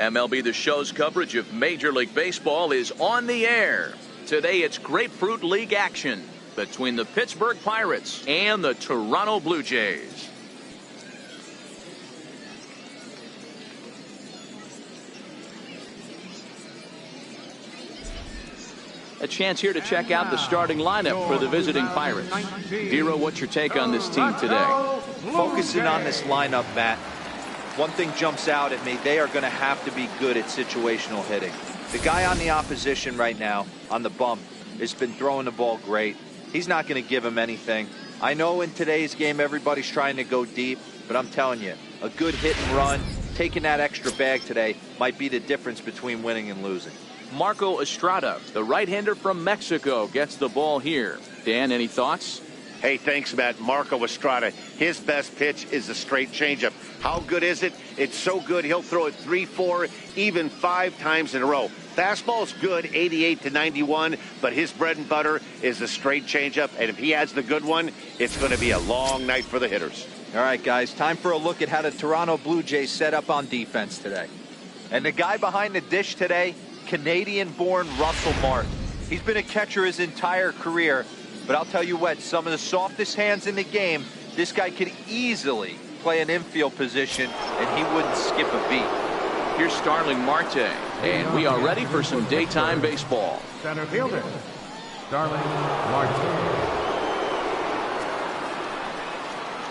MLB The Show's coverage of Major League Baseball is on the air. Today it's Grapefruit League action between the Pittsburgh Pirates and the Toronto Blue Jays. A chance here to check out the starting lineup for the visiting Pirates. Vero, what's your take on this team today? Focusing on this lineup, Matt, one thing jumps out at me. They are going to have to be good at situational hitting. The guy on the opposition right now on the bump has been throwing the ball great. He's not going to give him anything. I know in today's game everybody's trying to go deep, but I'm telling you, a good hit and run, taking that extra bag today might be the difference between winning and losing. Marco Estrada, the right-hander from Mexico, gets the ball here. Dan, any thoughts? Hey, thanks, Matt. Marco Estrada, his best pitch is a straight changeup. How good is it? It's so good he'll throw it 3, 4, even 5 times in a row. Fastball's good, 88 to 91, but his bread and butter is a straight changeup, and if he has the good one, it's going to be a long night for the hitters. All right, guys, time for a look at how the Toronto Blue Jays set up on defense today. And the guy behind the dish today, Canadian-born Russell Martin. He's been a catcher his entire career, but I'll tell you what, some of the softest hands in the game, this guy could easily play an infield position, and he wouldn't skip a beat. Here's Starling Marte, and we are ready for some daytime baseball. Center fielder, Starling Marte.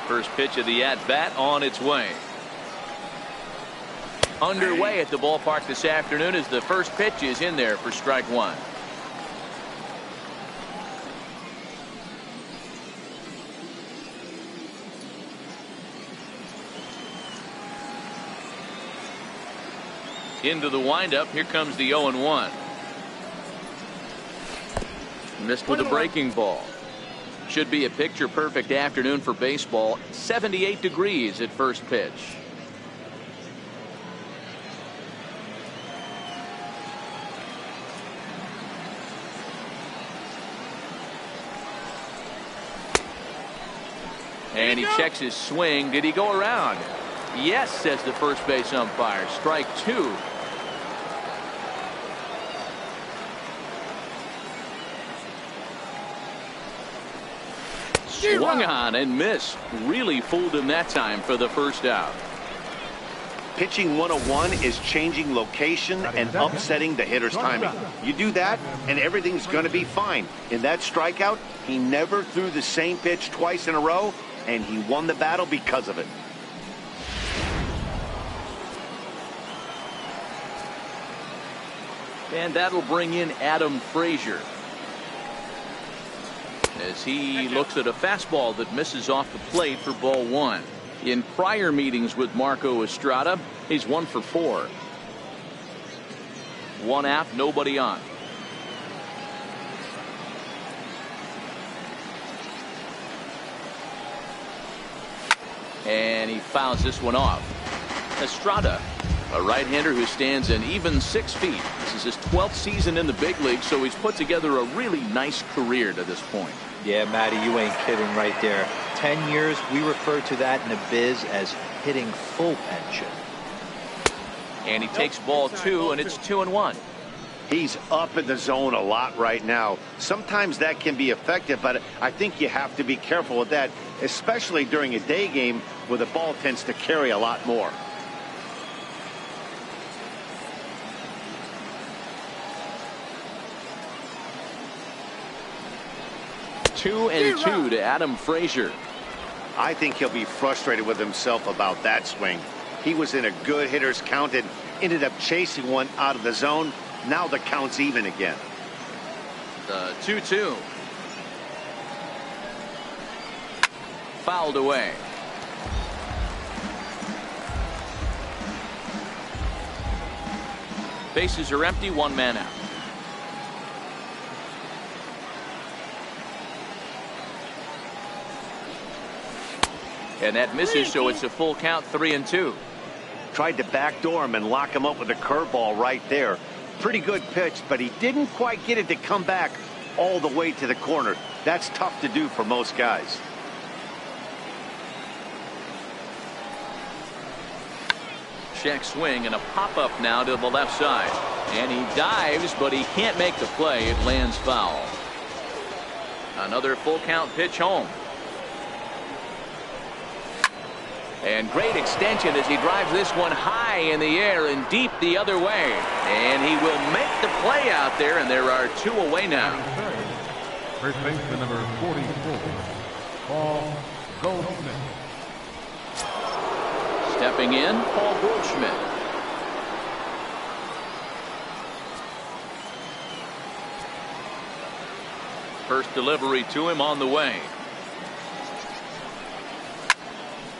First pitch of the at-bat on its way. Underway at the ballpark this afternoon as the first pitch is in there for strike one. Into the windup. Here comes the 0-1. Missed with a breaking ball. Should be a picture-perfect afternoon for baseball. 78 degrees at first pitch. And he checks his swing. Did he go around? Yes, says the first base umpire. Strike two. Swung on and missed. Really fooled him that time for the first out. Pitching 101 is changing location and upsetting the hitter's timing. You do that, and everything's going to be fine. In that strikeout, he never threw the same pitch twice in a row, and he won the battle because of it. And that'll bring in Adam Frazier as he looks at a fastball that misses off the plate for ball one. In prior meetings with Marco Estrada, he's 1 for 4. One out, nobody on. And he fouls this one off. Estrada, a right-hander who stands an even 6 feet. This is his 12th season in the big league, so he's put together a really nice career to this point. Yeah, Matty, you ain't kidding right there. 10 years, we refer to that in the biz as hitting full pension. And he takes ball 2, and it's 2-1. He's up in the zone a lot right now. Sometimes that can be effective, but I think you have to be careful with that, especially during a day game where the ball tends to carry a lot more. Two and 2 to Adam Frazier. I think he'll be frustrated with himself about that swing. He was in a good hitter's count and ended up chasing one out of the zone. Now the count's even again. The 2-2. Fouled away. Bases are empty, 1 man out. And that misses, so it's a full count, 3-2. Tried to backdoor him and lock him up with a curveball right there. Pretty good pitch, but he didn't quite get it to come back all the way to the corner. That's tough to do for most guys. check swing and a pop-up now to the left side. And he dives, but he can't make the play. It lands foul. Another full count pitch home. And great extension as he drives this one high in the air and deep the other way. And he will make the play out there, and there are 2 away now. First baseman number 44, Paul Goldschmidt. Stepping in, Paul Goldschmidt. First delivery to him on the way.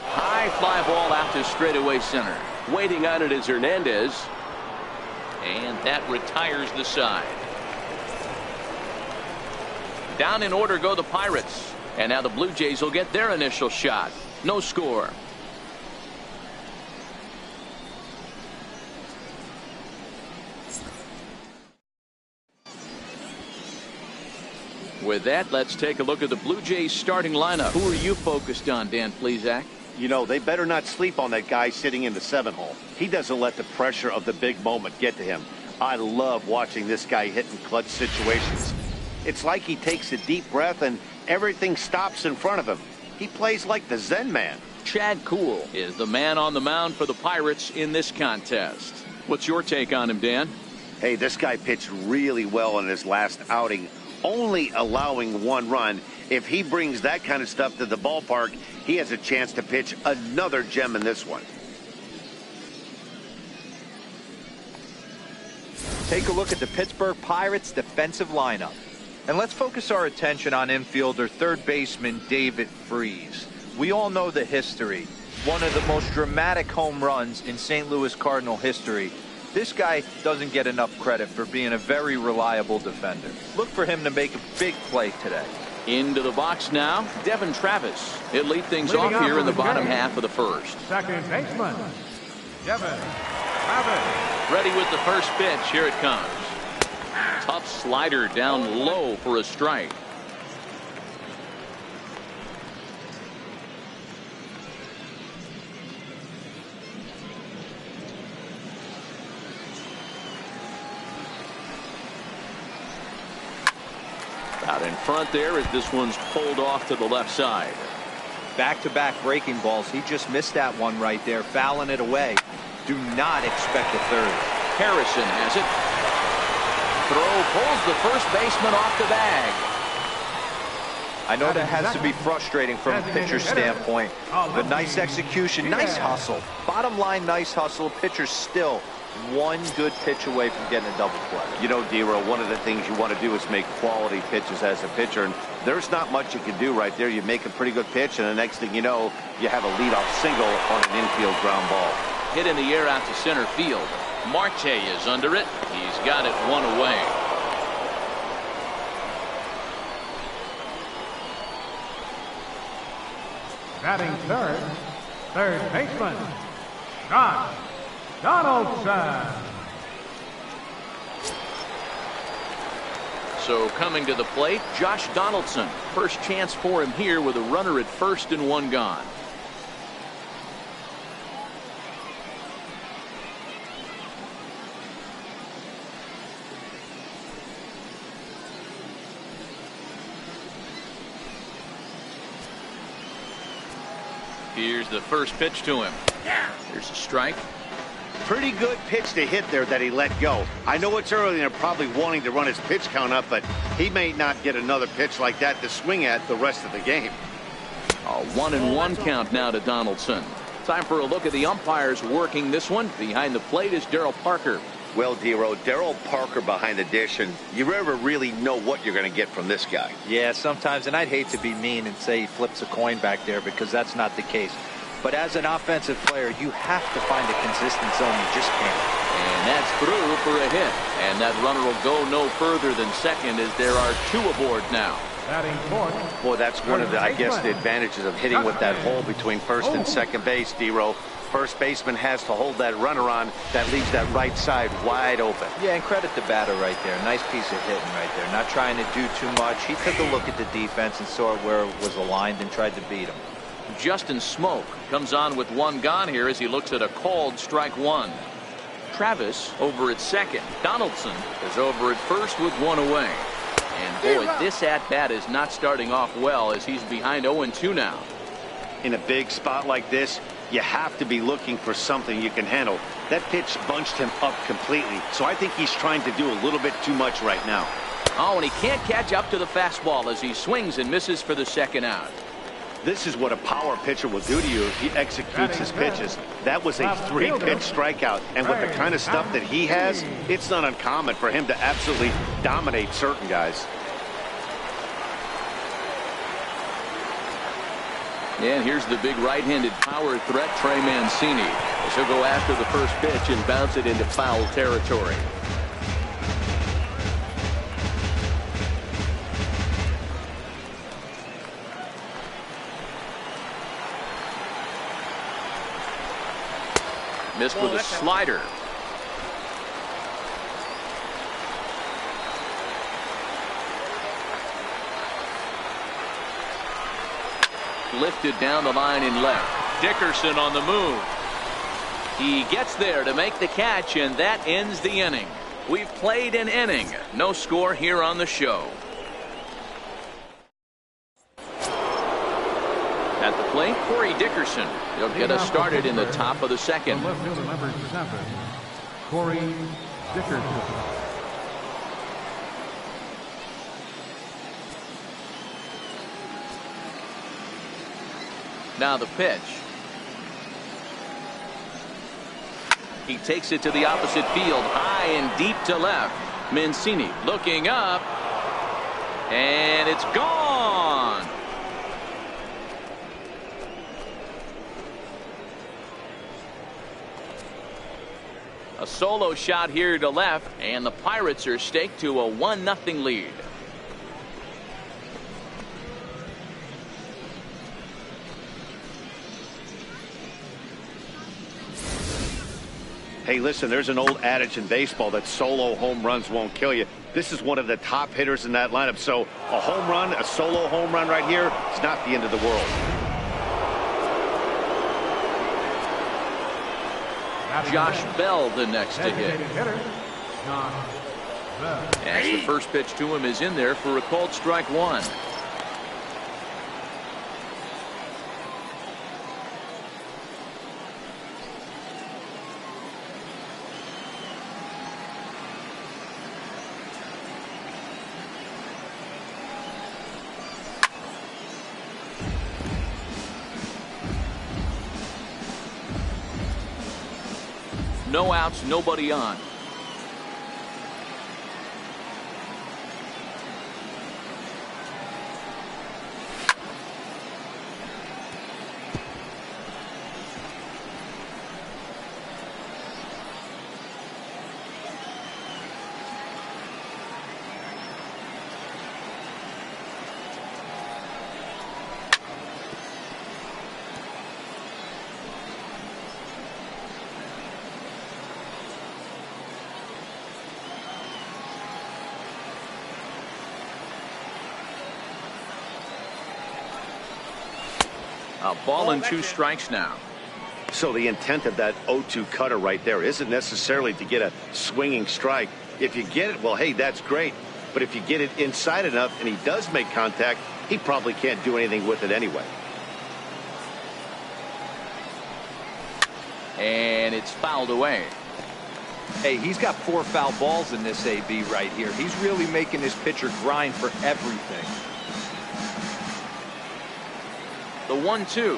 High fly ball out to straightaway center. Waiting on it is Hernandez. And that retires the side. Down in order go the Pirates. And now the Blue Jays will get their initial shot. No score. With that, let's take a look at the Blue Jays starting lineup. Who are you focused on, Dan Plesac? You know, they better not sleep on that guy sitting in the 7-hole. He doesn't let the pressure of the big moment get to him. I love watching this guy hit in clutch situations. It's like he takes a deep breath and everything stops in front of him. He plays like the Zen man. Chad Kuhl is the man on the mound for the Pirates in this contest. What's your take on him, Dan? Hey, this guy pitched really well in his last outing, only allowing 1 run. If he brings that kind of stuff to the ballpark, he has a chance to pitch another gem in this one. Take a look at the Pittsburgh Pirates defensive lineup. And let's focus our attention on infielder third baseman David Freese. We all know the history. One of the most dramatic home runs in St. Louis Cardinal history. This guy doesn't get enough credit for being a very reliable defender. Look for him to make a big play today. Into the box now, Devin Travis. He'll lead things off here in the bottom half of the first. Second baseman, Devin Travis. Ready with the first pitch. Here it comes. Tough slider down low for a strike. Out in front there as this one's pulled off to the left side. Back-to-back breaking balls. He just missed that one right there, fouling it away. Do not expect a third. Harrison has it. Throw pulls the first baseman off the bag. I know that has to be frustrating from a pitcher's standpoint, but nice execution, nice hustle. Bottom line, nice hustle. Pitcher's still 1 good pitch away from getting a double play. You know, D-Row, one of the things you want to do is make quality pitches as a pitcher, and there's not much you can do right there. You make a pretty good pitch, and the next thing you know, you have a leadoff single on an infield ground ball. Hit in the air out to center field. Marte is under it. He's got it 1 away. Batting third baseman, Josh Donaldson. So coming to the plate, Josh Donaldson. First chance for him here with a runner at first and 1 gone. Here's the first pitch to him. Here's a strike. Pretty good pitch to hit there that he let go. I know it's early and they're probably wanting to run his pitch count up, but he may not get another pitch like that to swing at the rest of the game. A 1-1 count now to Donaldson. Time for a look at the umpires working this one. Behind the plate is Darryl Parker. Well, D-Row, Darryl Parker behind the dish, and you never really know what you're going to get from this guy. Yeah, sometimes, and I'd hate to be mean and say he flips a coin back there because that's not the case. But as an offensive player, you have to find a consistent zone. You just can't. And that's through for a hit. And that runner will go no further than second as there are 2 aboard now. Batting fourth. Boy, that's one of the, I guess, the advantages of hitting with that hole between first and second base, D-Row. First baseman has to hold that runner on. That leaves that right side wide open. Yeah, and credit the batter right there. Nice piece of hitting right there. Not trying to do too much. He took a look at the defense and saw where it was aligned and tried to beat him. Justin Smoke comes on with one gone here as he looks at a called strike one. Travis over at second. Donaldson is over at first with one away. And boy, this at-bat is not starting off well as he's behind 0-2 now. In a big spot like this, you have to be looking for something you can handle. That pitch bunched him up completely, so I think he's trying to do a little bit too much right now. Oh, and he can't catch up to the fastball as he swings and misses for the second out. This is what a power pitcher will do to you if he executes his pitches. That was a 3-pitch strikeout, and with the kind of stuff that he has, it's not uncommon for him to absolutely dominate certain guys. And here's the big right-handed power threat, Trey Mancini, as he'll go after the first pitch and bounce it into foul territory. Missed with a slider. Lifted down the line in left. Dickerson on the move. He gets there to make the catch, and that ends the inning. We've played an inning. No score here on the show. At the plate, Corey Dickerson. He'll get us started in the top of the second. The left fielder, number 7, Corey Dickerson. Now the pitch. He takes it to the opposite field, high and deep to left. Mancini looking up, and it's gone. A solo shot here to left, and the Pirates are staked to a 1-0 lead. Hey, listen, there's an old adage in baseball that solo home runs won't kill you. This is one of the top hitters in that lineup, so a home run, a solo home run right here, is not the end of the world. Josh Bell the next to hit. As the first pitch to him is in there for a called strike one. No outs, nobody on. A ball and 2 strikes now. So the intent of that 0-2 cutter right there isn't necessarily to get a swinging strike. If you get it, well, hey, that's great. But if you get it inside enough and he does make contact, he probably can't do anything with it anyway. And it's fouled away. Hey, he's got 4 foul balls in this AB right here. He's really making his pitcher grind for everything. The 1-2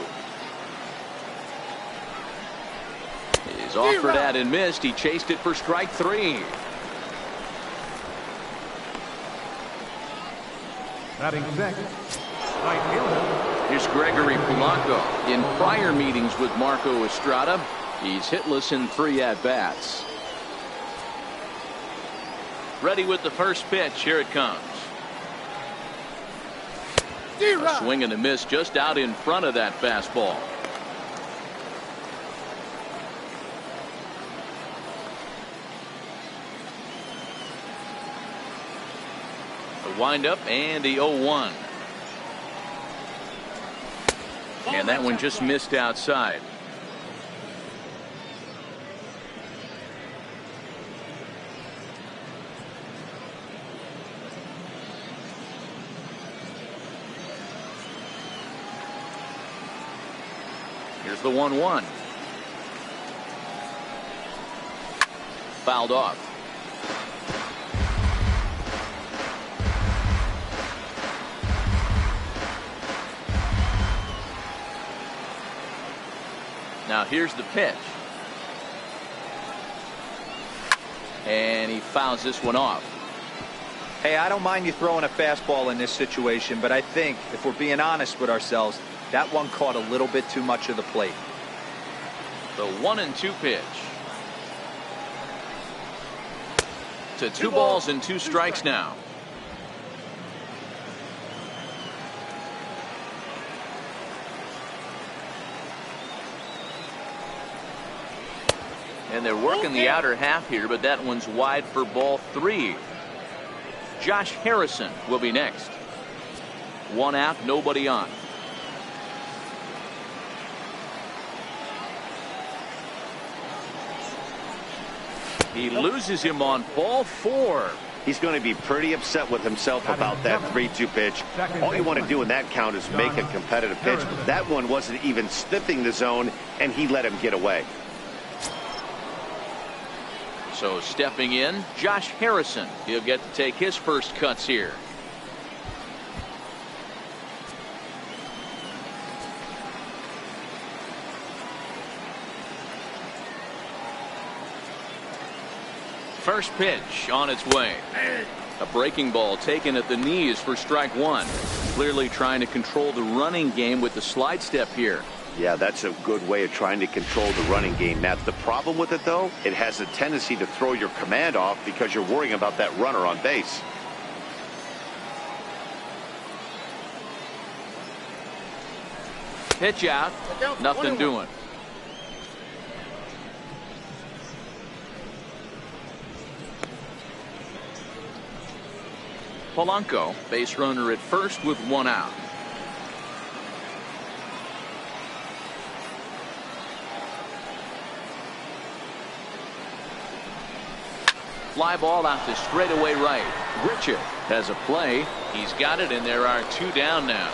is offered at and missed. He chased it for strike 3. Batting sixth, right fielder. Here's Gregory Polanco. In prior meetings with Marco Estrada, he's hitless in 3 at-bats. Ready with the first pitch. Here it comes. A swing and a miss just out in front of that fastball. The windup and the 0-1. And that one just missed outside. Here's the 1-1. Fouled off. Now here's the pitch. And he fouls this one off. Hey, I don't mind you throwing a fastball in this situation, but I think if we're being honest with ourselves, that one caught a little bit too much of the plate. The 1-2 pitch. To 2 balls and 2 strikes now. And they're working the outer half here, but that one's wide for ball 3. Josh Harrison will be next. 1 out, nobody on. He loses him on ball 4. He's going to be pretty upset with himself about that 3-2 pitch. All you want to do in that count is make a competitive pitch. That one wasn't even sniffing the zone, and he let him get away. So stepping in, Josh Harrison. He'll get to take his first cuts here. First pitch on its way. A breaking ball taken at the knees for strike 1. Clearly trying to control the running game with the slide step here. Yeah, that's a good way of trying to control the running game, Matt. The problem with it, though, it has a tendency to throw your command off because you're worrying about that runner on base. Pitch out. Nothing doing. Polanco, base runner at first with 1 out. Fly ball out to straightaway right. Richard has a play. He's got it, and there are 2 down now.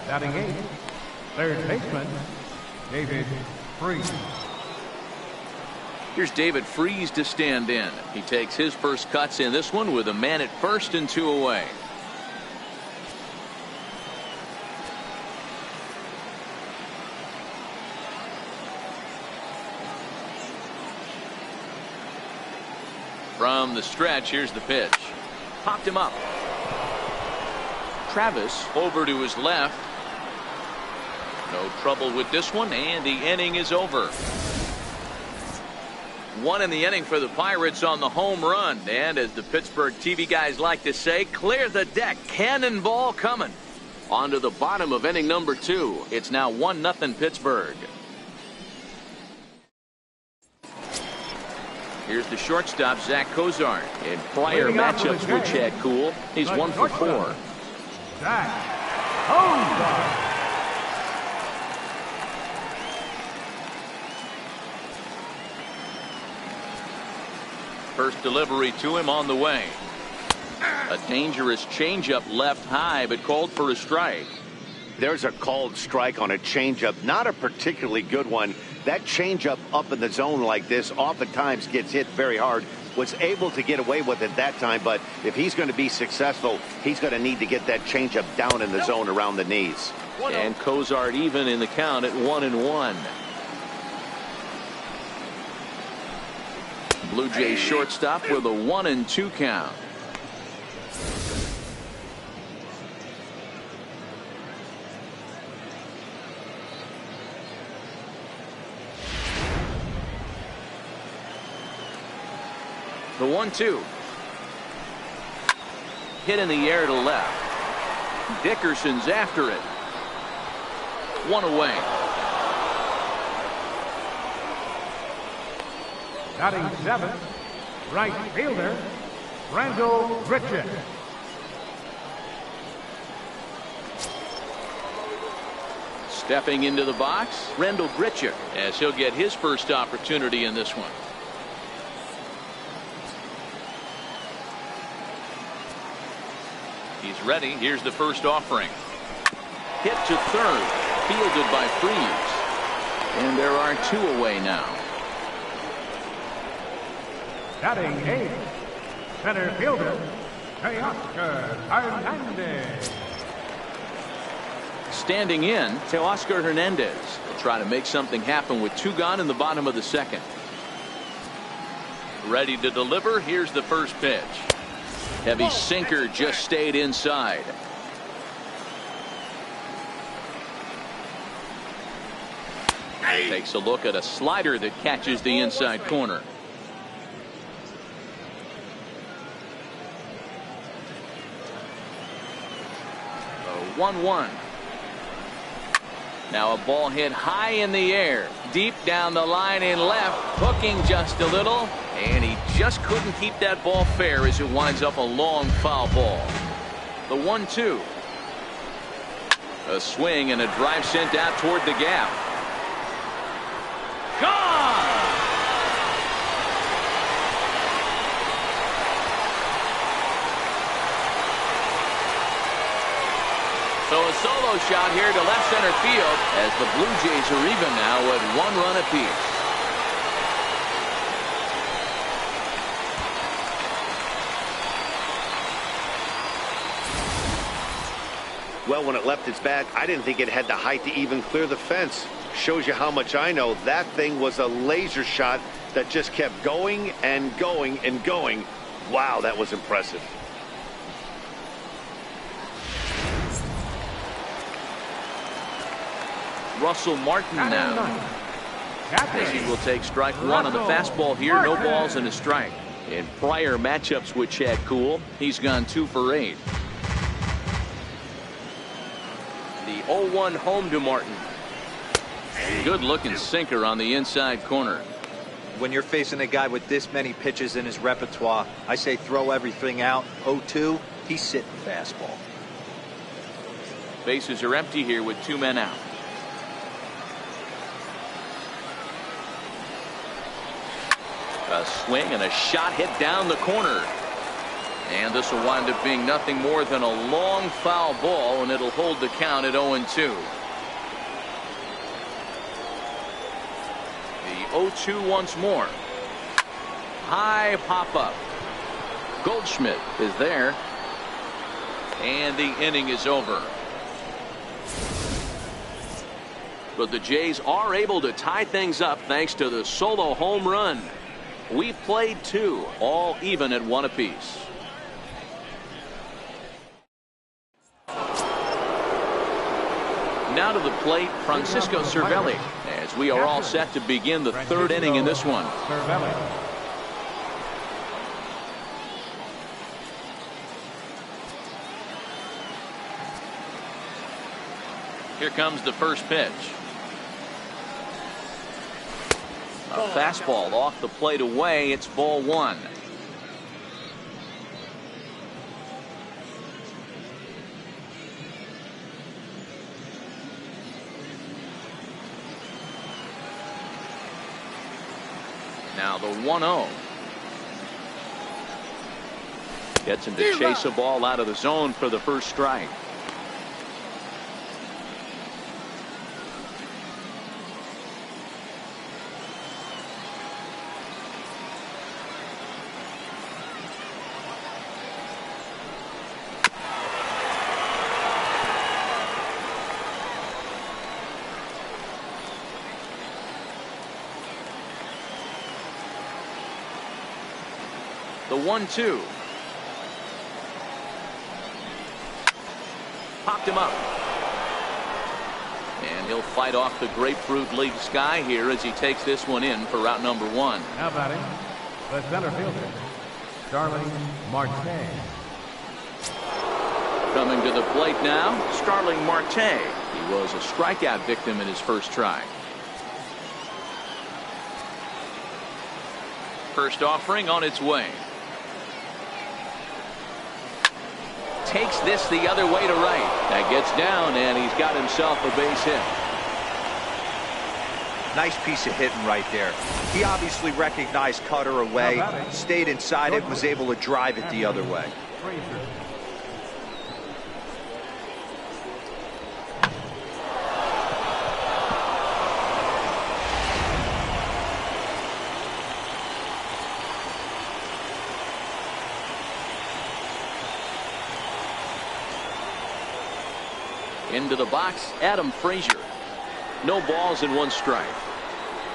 Batting 8, third baseman, David Freese. Here's David Freese to stand in. He takes his first cuts in this one with a man at first and 2 away. From the stretch, here's the pitch. Popped him up. Travis over to his left. No trouble with this one, and the inning is over. 1 in the inning for the Pirates on the home run. And as the Pittsburgh TV guys like to say, clear the deck. Cannonball coming. On to the bottom of inning number 2. It's now 1-0 Pittsburgh. Here's the shortstop, Zach Cozart. In prior matchups with Chad Kuhl, he's 1 for 4. Zach Cozart. First delivery to him on the way. A dangerous changeup left high, but called for a strike. There's a called strike on a changeup, not a particularly good one. That changeup up in the zone like this oftentimes gets hit very hard. Was able to get away with it that time, but if he's going to be successful, he's going to need to get that changeup down in the zone around the knees. And Cozart even in the count at 1-1. Blue Jays shortstop with a 1-2 count. The 1-2. Hit in the air to left. Dickerson's after it. 1 away. Batting 7th, right fielder, Randall Richard. Stepping into the box, Rendell Grichuk, as he'll get his first opportunity in this one. He's ready. Here's the first offering. Hit to third, fielded by Freese. And there are 2 away now. Batting 8, center fielder, Teoscar Hernandez. Standing in, Teoscar Hernandez will try to make something happen with 2 gone in the bottom of the second. Ready to deliver. Here's the first pitch. Heavy sinker just stayed inside. Takes a look at a slider that catches the inside corner. The 1-1. Now a ball hit high in the air, deep down the line in left, hooking just a little, and he just couldn't keep that ball fair as it winds up a long foul ball. The 1-2. A swing and a drive sent out toward the gap. Gone! So a solo shot here to left center field as the Blue Jays are even now at 1 run apiece. Well, when it left its bat, I didn't think it had the height to even clear the fence. Shows you how much I know. That thing was a laser shot that just kept going and going and going. Wow, that was impressive. Russell Martin now, as he will take strike 1 on the fastball here. No balls and a strike. In prior matchups with Chad Kuhl, he's gone 2 for 8. The 0-1 home to Martin. Good looking sinker on the inside corner. When you're facing a guy with this many pitches in his repertoire, I say throw everything out. 0-2, he's sitting fastball. Bases are empty here with 2 men out. A swing and a shot hit down the corner. And this will wind up being nothing more than a long foul ball, and it'll hold the count at 0-2. The 0-2 once more. High pop up. Goldschmidt is there. And the inning is over. But the Jays are able to tie things up thanks to the solo home run. We've played 2, all even at 1 apiece. Now to the plate, Francisco Cervelli, as we are all set to begin the 3rd inning in this one. Here comes the first pitch. A fastball off the plate away. It's ball 1. Now the 1-0. Gets him to chase a ball out of the zone for the first strike. The 1-2. Popped him up. And he'll fight off the Grapefruit League sky here as he takes this one in for route number 1. Now batting, the center fielder, Starling Marte. Coming to the plate now, Starling Marte. He was a strikeout victim in his first try. First offering on its way. Takes this the other way to right. That gets down, and he's got himself a base hit. Nice piece of hitting right there. He obviously recognized cutter away, stayed inside it, was able to drive it the other way. Into the box, Adam Frazier. No balls and 1 strike.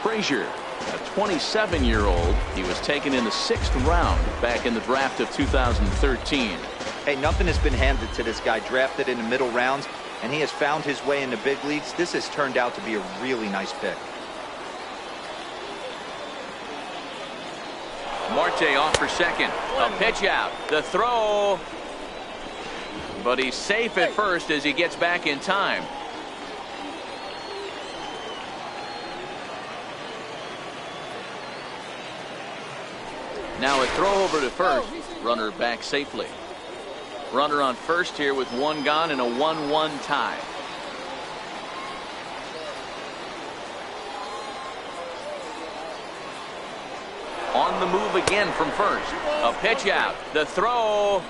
Frazier, a 27-year-old. He was taken in the 6th round back in the draft of 2013. Hey, nothing has been handed to this guy. Drafted in the middle rounds, and he has found his way in the big leagues. This has turned out to be a really nice pick. Marte off for second. A pitch out. The throw. But he's safe at first as he gets back in time. Now a throw over to first. Runner back safely. Runner on first here with 1 gone and a 1-1 tie. On the move again from first. A pitch out. The throw.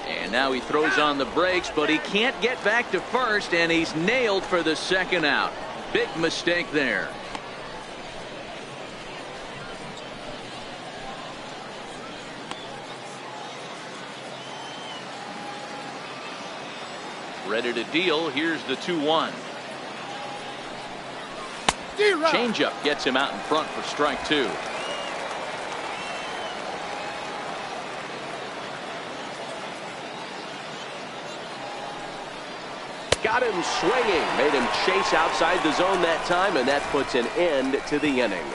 And now he throws on the brakes, but he can't get back to first, and he's nailed for the 2nd out. Big mistake there. Ready to deal. Here's the 2-1. Changeup gets him out in front for strike 2. Got him swinging, made him chase outside the zone that time, and that puts an end to the inning.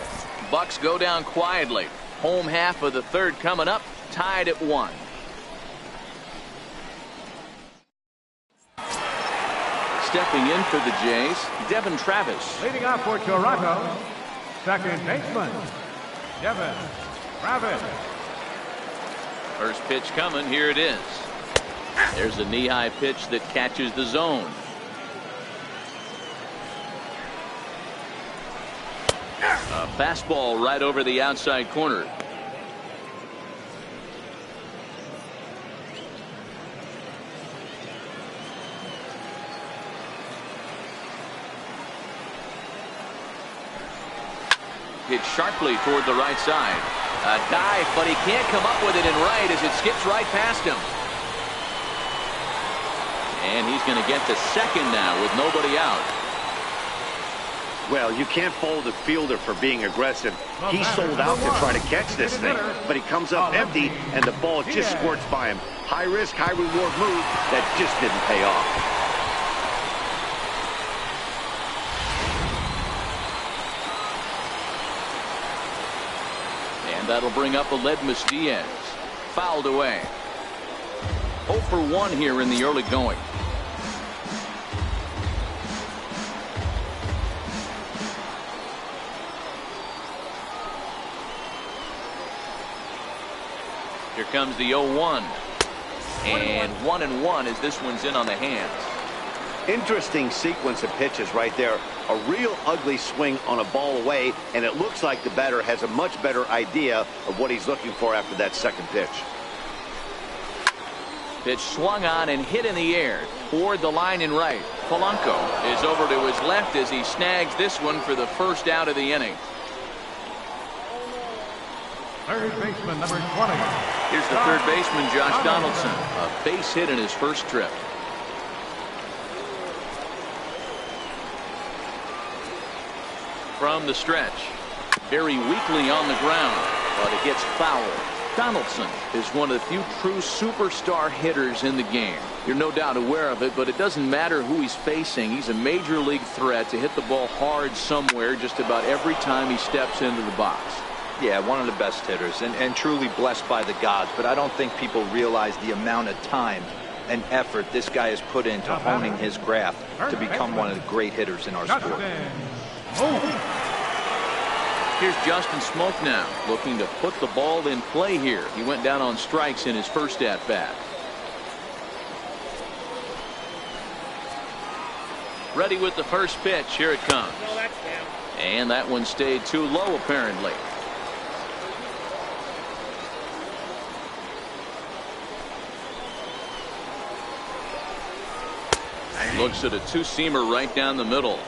Bucks go down quietly. Home half of the 3rd coming up, tied at 1. Stepping in for the Jays, Devin Travis. Leading off for Toronto, second baseman, Devin Travis. First pitch coming. Here it is. There's a knee-high pitch that catches the zone. A fastball right over the outside corner. Hit sharply toward the right side. A dive, but he can't come up with it in right as it skips right past him. And he's going to get to second now with nobody out. Well, you can't fault the fielder for being aggressive. He sold out to try to catch this thing, but he comes up empty, and the ball just squirts by him. High risk, high reward move that just didn't pay off. And that'll bring up Aledmys Diaz. Fouled away. 0 for 1 here in the early going. Here comes the 0-1. And 1-1 as this one's in on the hands. Interesting sequence of pitches right there. A real ugly swing on a ball away, and it looks like the batter has a much better idea of what he's looking for after that second pitch. Pitch swung on and hit in the air toward the line in right. Polanco is over to his left as he snags this one for the 1st out of the inning. Third baseman, number 20. Here's the 3rd baseman, Josh Donaldson. A base hit in his first trip. From the stretch. Very weakly on the ground, but it gets fouled. Donaldson is one of the few true superstar hitters in the game. You're no doubt aware of it, but it doesn't matter who he's facing. He's a major league threat to hit the ball hard somewhere just about every time he steps into the box. Yeah, one of the best hitters and truly blessed by the gods, but I don't think people realize the amount of time and effort this guy has put into honing his craft to become one of the great hitters in our sport. Here's Justin Smoak now, looking to put the ball in play here. He went down on strikes in his first at-bat. Ready with the first pitch. Here it comes. And that one stayed too low, apparently. Looks at a two-seamer right down the middle.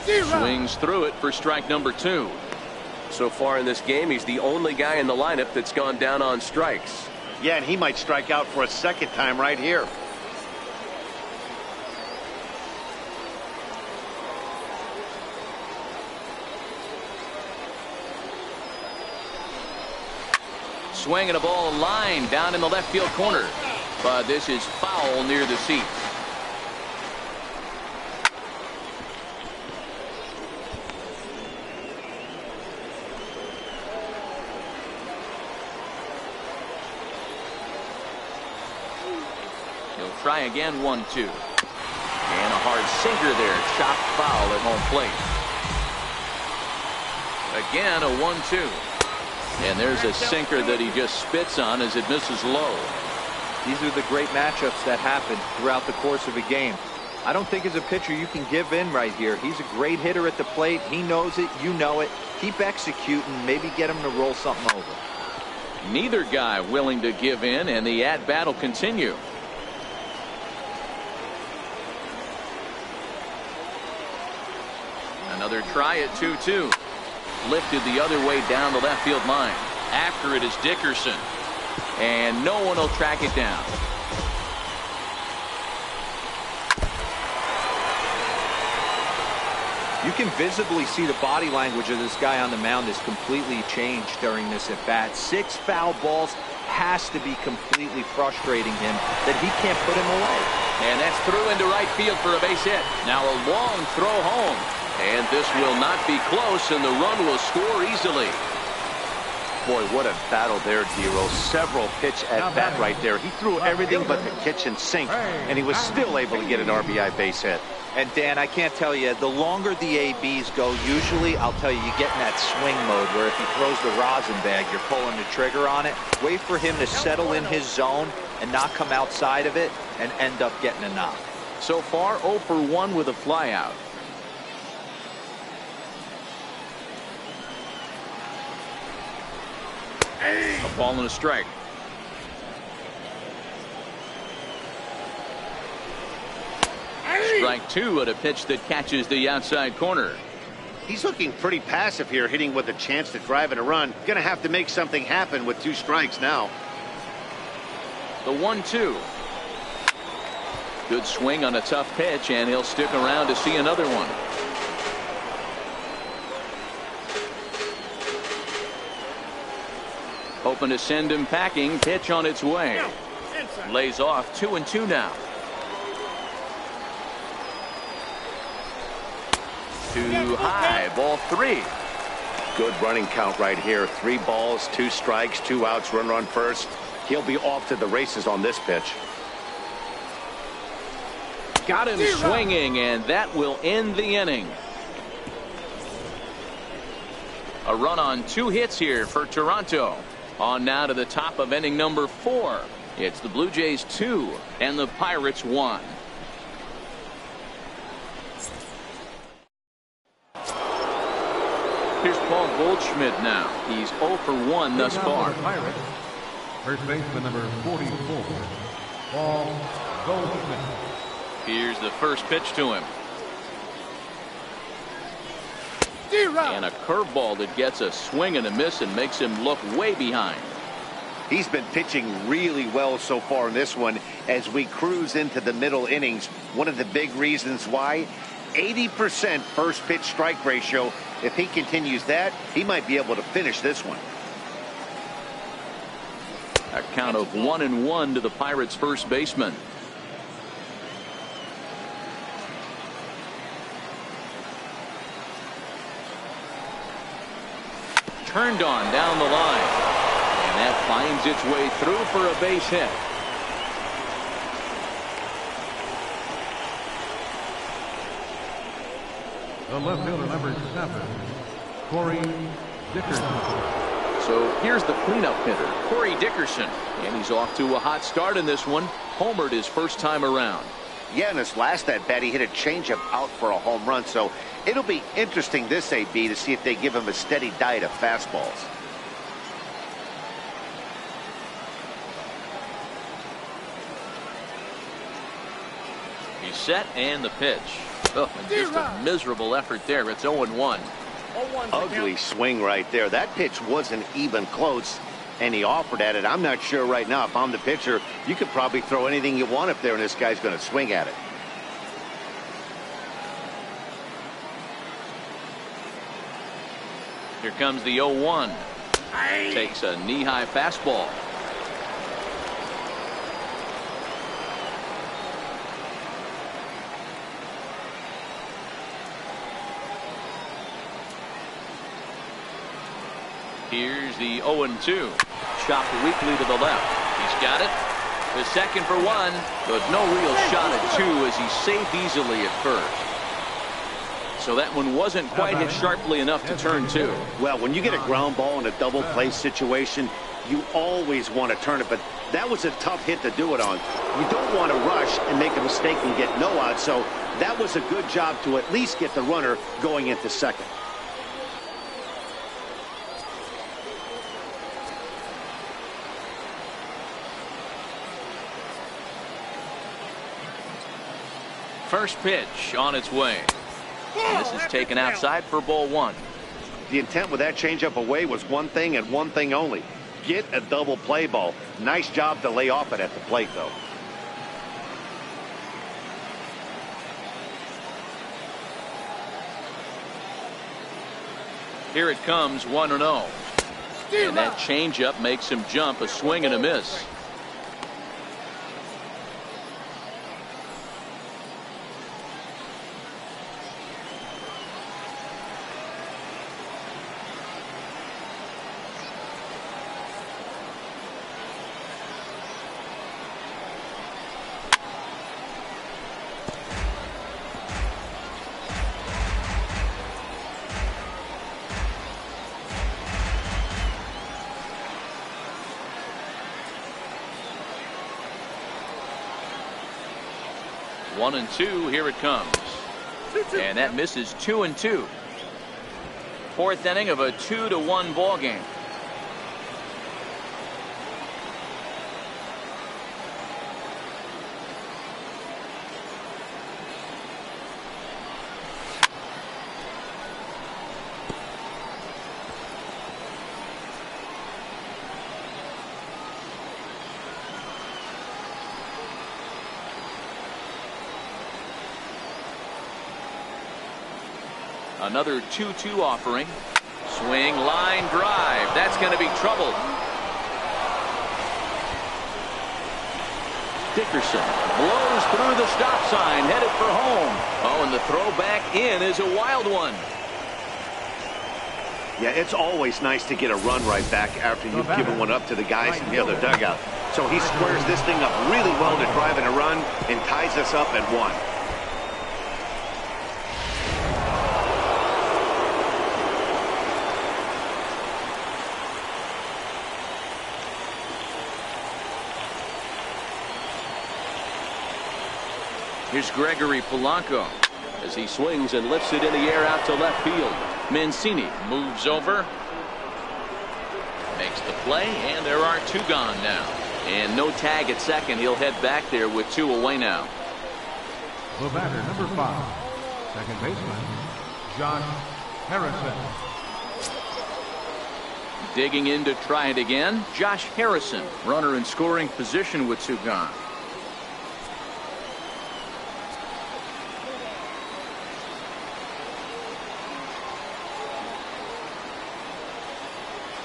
Swings through it for strike number 2. So far in this game, he's the only guy in the lineup that's gone down on strikes. Yeah, and he might strike out for a second time right here. Swinging a ball line down in the left field corner. But this is foul near the seats. He'll try again, 1-2. And a hard sinker there. Chopped foul at home plate. Again, a 1-2. And there's a sinker that he just spits on as it misses low. These are the great matchups that happen throughout the course of a game. I don't think as a pitcher you can give in right here. He's a great hitter at the plate. He knows it. You know it. Keep executing. Maybe get him to roll something over. Neither guy willing to give in, and the at-bat will continue. Another try at 2-2. Lifted the other way down the left field line. After it is Dickerson. And no one will track it down. You can visibly see the body language of this guy on the mound is completely changed during this at bat. 6 foul balls has to be completely frustrating him that he can't put him away. And that's through into right field for a base hit. Now a long throw home. And this will not be close, and the run will score easily. Boy, what a battle there, Dero. Several pitch at bat right there. He threw everything but the kitchen sink, and he was still able to get an RBI base hit. And Dan, I can't tell you, the longer the ABs go, usually, I'll tell you, you get in that swing mode where if he throws the rosin bag, you're pulling the trigger on it. Wait for him to settle in his zone and not come outside of it and end up getting a knock. So far, 0 for 1 with a flyout. A ball and a strike. Strike 2 at a pitch that catches the outside corner. He's looking pretty passive here, hitting with a chance to drive in a run. Gonna have to make something happen with 2 strikes now. The 1-2. Good swing on a tough pitch, and he'll stick around to see another one. Hoping to send him packing. Pitch on its way. Lays off 2-2 now. Too high. Ball 3. Good running count right here. 3 balls, 2 strikes, 2 outs, run on first. He'll be off to the races on this pitch. Got him swinging, and that will end the inning. A run on 2 hits here for Toronto. On now to the top of inning number 4. It's the Blue Jays 2 and the Pirates 1. Here's Paul Goldschmidt now. He's 0 for 1 thus far. Pirates, first baseman number 44, Paul Goldschmidt. Here's the first pitch to him. And a curveball that gets a swing and a miss and makes him look way behind. He's been pitching really well so far in this one as we cruise into the middle innings. One of the big reasons why, 80% first pitch strike ratio. If he continues that, he might be able to finish this one. A count of 1-1 to the Pirates first baseman. Turned on down the line, and that finds its way through for a base hit. The left fielder number 7, Corey Dickerson. So here's the cleanup hitter, Corey Dickerson, and he's off to a hot start in this one. Homered his first time around. Yeah, in his last at bat, he hit a changeup out for a home run. So it'll be interesting this AB to see if they give him a steady diet of fastballs. He's set and the pitch. Oh, and just a miserable effort there. It's 0-1. Ugly swing right there. That pitch wasn't even close, and he offered at it. I'm not sure right now. If I'm the pitcher, you could probably throw anything you want up there, and this guy's going to swing at it. Here comes the 0-1. Takes a knee-high fastball. Here's the 0-2. Chopped weakly to the left. He's got it. The second for one, but no real shot at two as he's saved easily at first. So that one wasn't quite hit sharply enough to turn two. Well, when you get a ground ball in a double play situation, you always want to turn it, but that was a tough hit to do it on. You don't want to rush and make a mistake and get no out, so that was a good job to at least get the runner going into second. First pitch on its way. And this is taken outside for ball one. The intent with that changeup away was one thing and one thing only. Get a double play ball. Nice job to lay off it at the plate, though. Here it comes, 1-0. And that changeup makes him jump, a swing and a miss. One and two, here it comes. And that misses 2-2. Fourth inning of a 2-1 ball game. Another 2-2 offering. Swing, line drive. That's going to be trouble. Dickerson blows through the stop sign, headed for home. Oh, and the throw back in is a wild one. Yeah, it's always nice to get a run right back after you've given one up to the guys in the other dugout. So he squares this thing up really well to drive in a run and ties us up at 1. Here's Gregory Polanco as he swings and lifts it in the air out to left field. Mancini moves over, makes the play, and there are 2 gone now. And no tag at second. He'll head back there with 2 away now. The batter, number 5, second baseman, Josh Harrison. Digging in to try it again, Josh Harrison, runner in scoring position with 2 gone.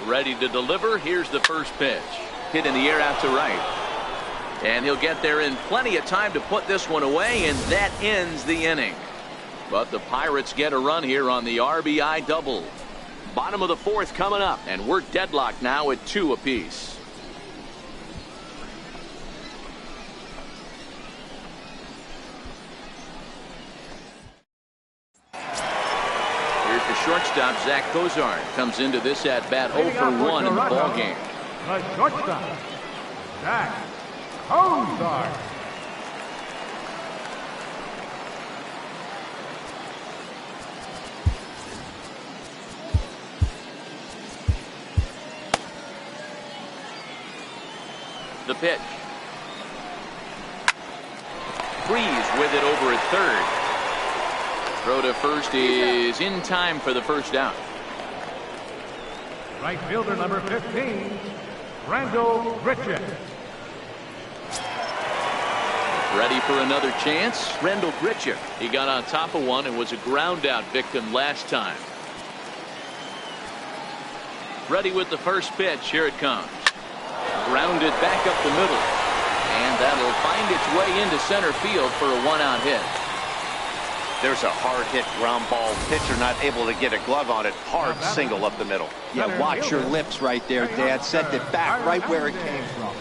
Ready to deliver. Here's the first pitch. Hit in the air out to right. And he'll get there in plenty of time to put this one away, and that ends the inning. But the Pirates get a run here on the RBI double. Bottom of the 4th coming up, and we're deadlocked now at 2 apiece. Shortstop Zach Cozart comes into this at bat 0 for 1 in the ball game. The shortstop, Zach Cozart. pitch. Freeze with it over at third. Throw to first is in time for the first down. Right fielder number 15, Randall Grichuk. Ready for another chance. Randall Grichuk. He got on top of one and was a ground out victim last time. Ready with the first pitch. Here it comes. Grounded back up the middle. And that'll find its way into center field for a one-out hit. There's a hard hit ground ball. Pitcher not able to get a glove on it. Hard single up the middle. Yeah, watch your lips right there, Dad. Sent it back right where it came from.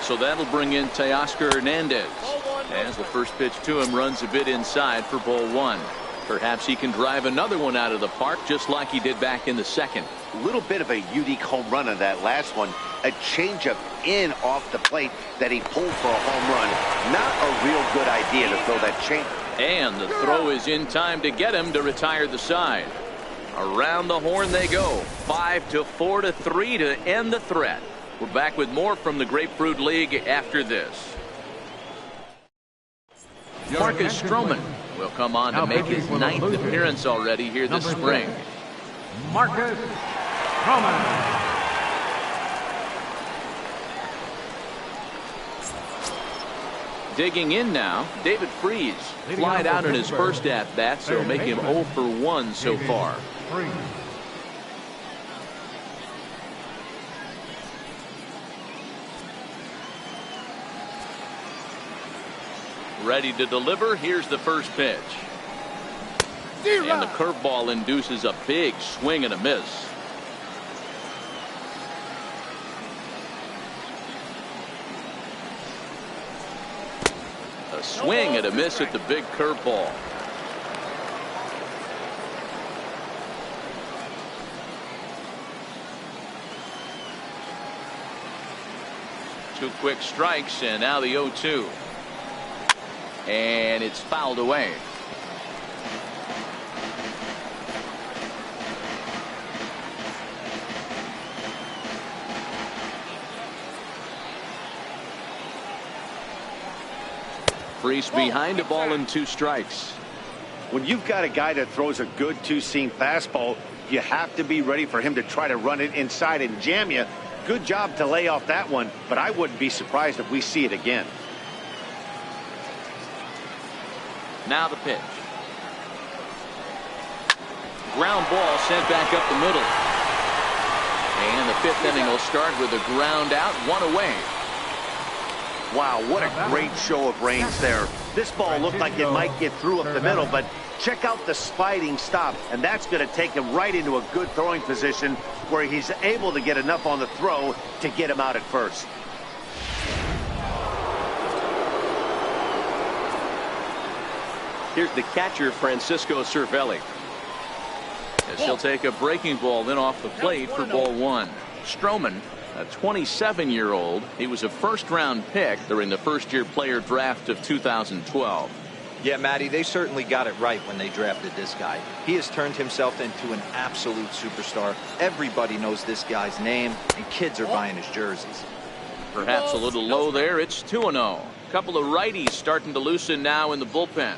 So that'll bring in Teoscar Hernandez. As the first pitch to him runs a bit inside for ball one. Perhaps he can drive another one out of the park just like he did back in the second. A little bit of a unique home run on that last one. A changeup in off the plate that he pulled for a home run. Not a real good idea to throw that changeup. And the throw is in time to get him to retire the side. Around the horn they go. 5-4-3 to end the threat. We're back with more from the Grapefruit League after this. Marcus Stroman will come on to make his 9th appearance already here this spring. Marcus Stroman. Digging in now, David Freese. Flied out in his first at-bat, so make him 0 for 1 so far. Ready to deliver. Here's the first pitch. And the curveball induces a big swing and a miss. A swing and a miss at the big curveball. Two quick strikes and now the 0-2. And it's fouled away. Freese behind a ball and 2 strikes. When you've got a guy that throws a good two-seam fastball, you have to be ready for him to try to run it inside and jam you. Good job to lay off that one, but I wouldn't be surprised if we see it again. Now the pitch. Ground ball sent back up the middle. And the 5th inning will start with a ground out, 1 away. Wow, what a great show of range there. This ball looked like it might get through up the middle, but check out the sliding stop, and that's going to take him right into a good throwing position where he's able to get enough on the throw to get him out at first. Here's the catcher, Francisco Cervelli. As he'll take a breaking ball then off the plate for ball 1. Stroman, a 27-year-old. He was a first-round pick during the first-year player draft of 2012. Yeah, Matty, they certainly got it right when they drafted this guy. He has turned himself into an absolute superstar. Everybody knows this guy's name, and kids are buying his jerseys. Perhaps a little low there. It's 2-0. Couple of righties starting to loosen now in the bullpen.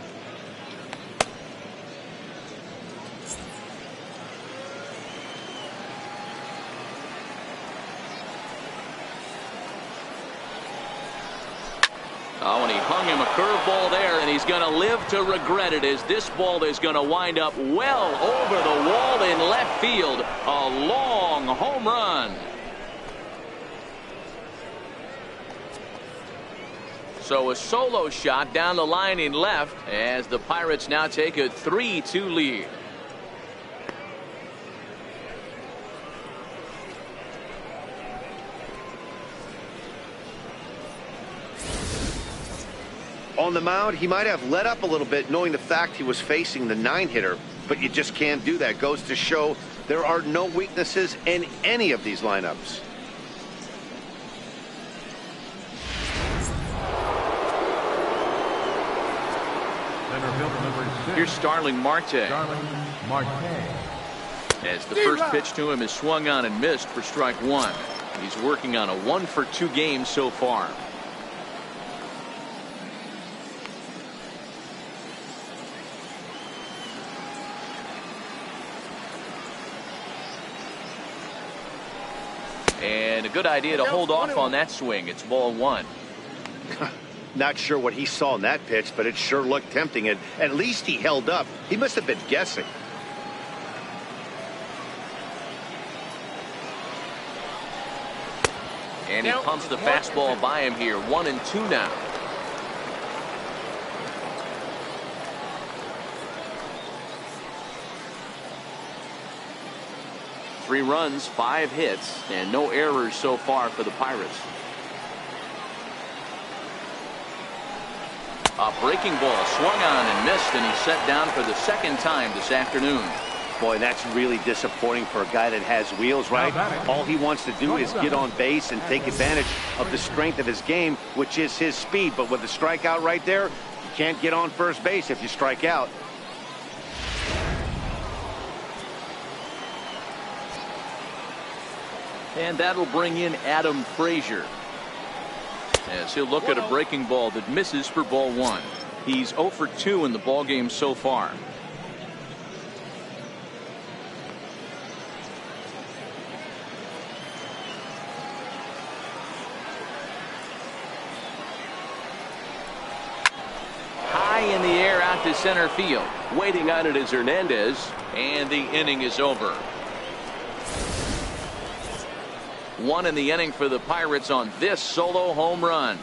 Oh, and he hung him a curveball there, and he's going to live to regret it as this ball is going to wind up well over the wall in left field. A long home run. So a solo shot down the line in left as the Pirates now take a 3-2 lead. On the mound, he might have let up a little bit knowing the fact he was facing the 9-hitter, but you just can't do that. Goes to show there are no weaknesses in any of these lineups. Center fielder number 6. Here's Starling Marte. Starling Marte. As the first pitch to him is swung on and missed for strike one. He's working on a 1-for-2 game so far. And a good idea to hold off on that swing. It's ball one. Not sure what he saw in that pitch, but it sure looked tempting, and at least he held up. He must have been guessing. And he pumps the fastball by him here. 1-2 now. Three runs, 5 hits, and no errors so far for the Pirates. A breaking ball swung on and missed, and he's set down for the second time this afternoon. Boy, that's really disappointing for a guy that has wheels, right? All he wants to do is get on base and take advantage of the strength of his game, which is his speed. But with the strikeout right there, you can't get on first base if you strike out. And that'll bring in Adam Frazier, as he'll look at a breaking ball that misses for ball one. He's 0 for 2 in the ball game so far. High in the air out to center field. Waiting on it is Hernandez. And the inning is over. 1 in the inning for the Pirates on this solo home run.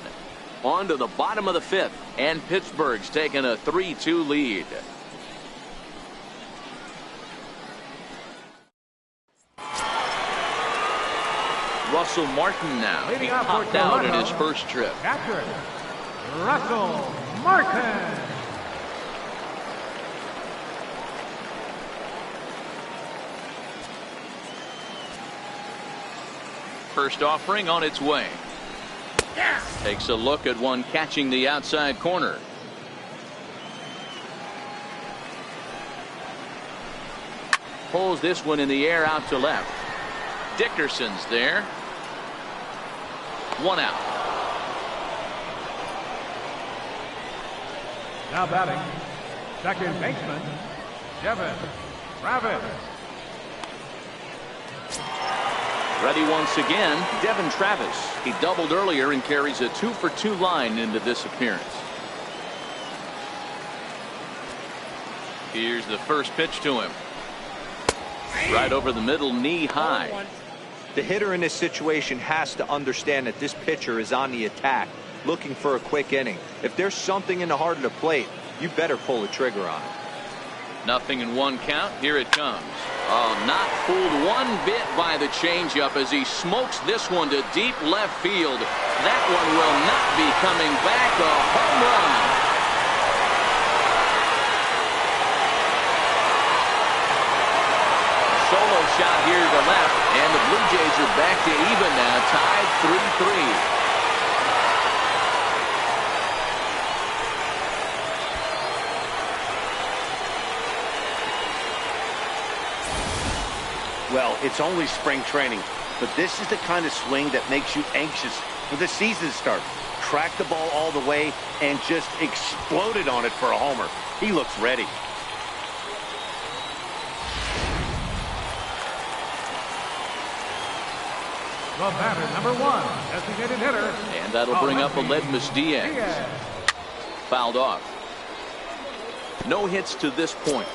On to the bottom of the 5th, and Pittsburgh's taking a 3-2 lead. Russell Martin now. He popped out in his first trip. Catcher, Russell Martin. First offering on its way. Takes a look at one catching the outside corner. Pulls this one in the air out to left. Dickerson's there. 1 out. Now batting, second baseman, Devin Travis. Ready once again, Devin Travis. He doubled earlier and carries a 2 for 2 line into this appearance. Here's the first pitch to him. Right over the middle, knee high. The hitter in this situation has to understand that this pitcher is on the attack, looking for a quick inning. If there's something in the heart of the plate, you better pull the trigger on it. 0-1 count. Here it comes. Oh, not fooled one bit by the changeup as he smokes this one to deep left field. That one will not be coming back. A home run. Solo shot here to left, and the Blue Jays are back to even now, tied 3-3. Well, it's only spring training, but this is the kind of swing that makes you anxious for the season to start. Track the ball all the way and just exploded on it for a homer. He looks ready. The batter, number 1, designated hitter. And that'll bring up Aledmys Diaz. Fouled off. No hits to this point.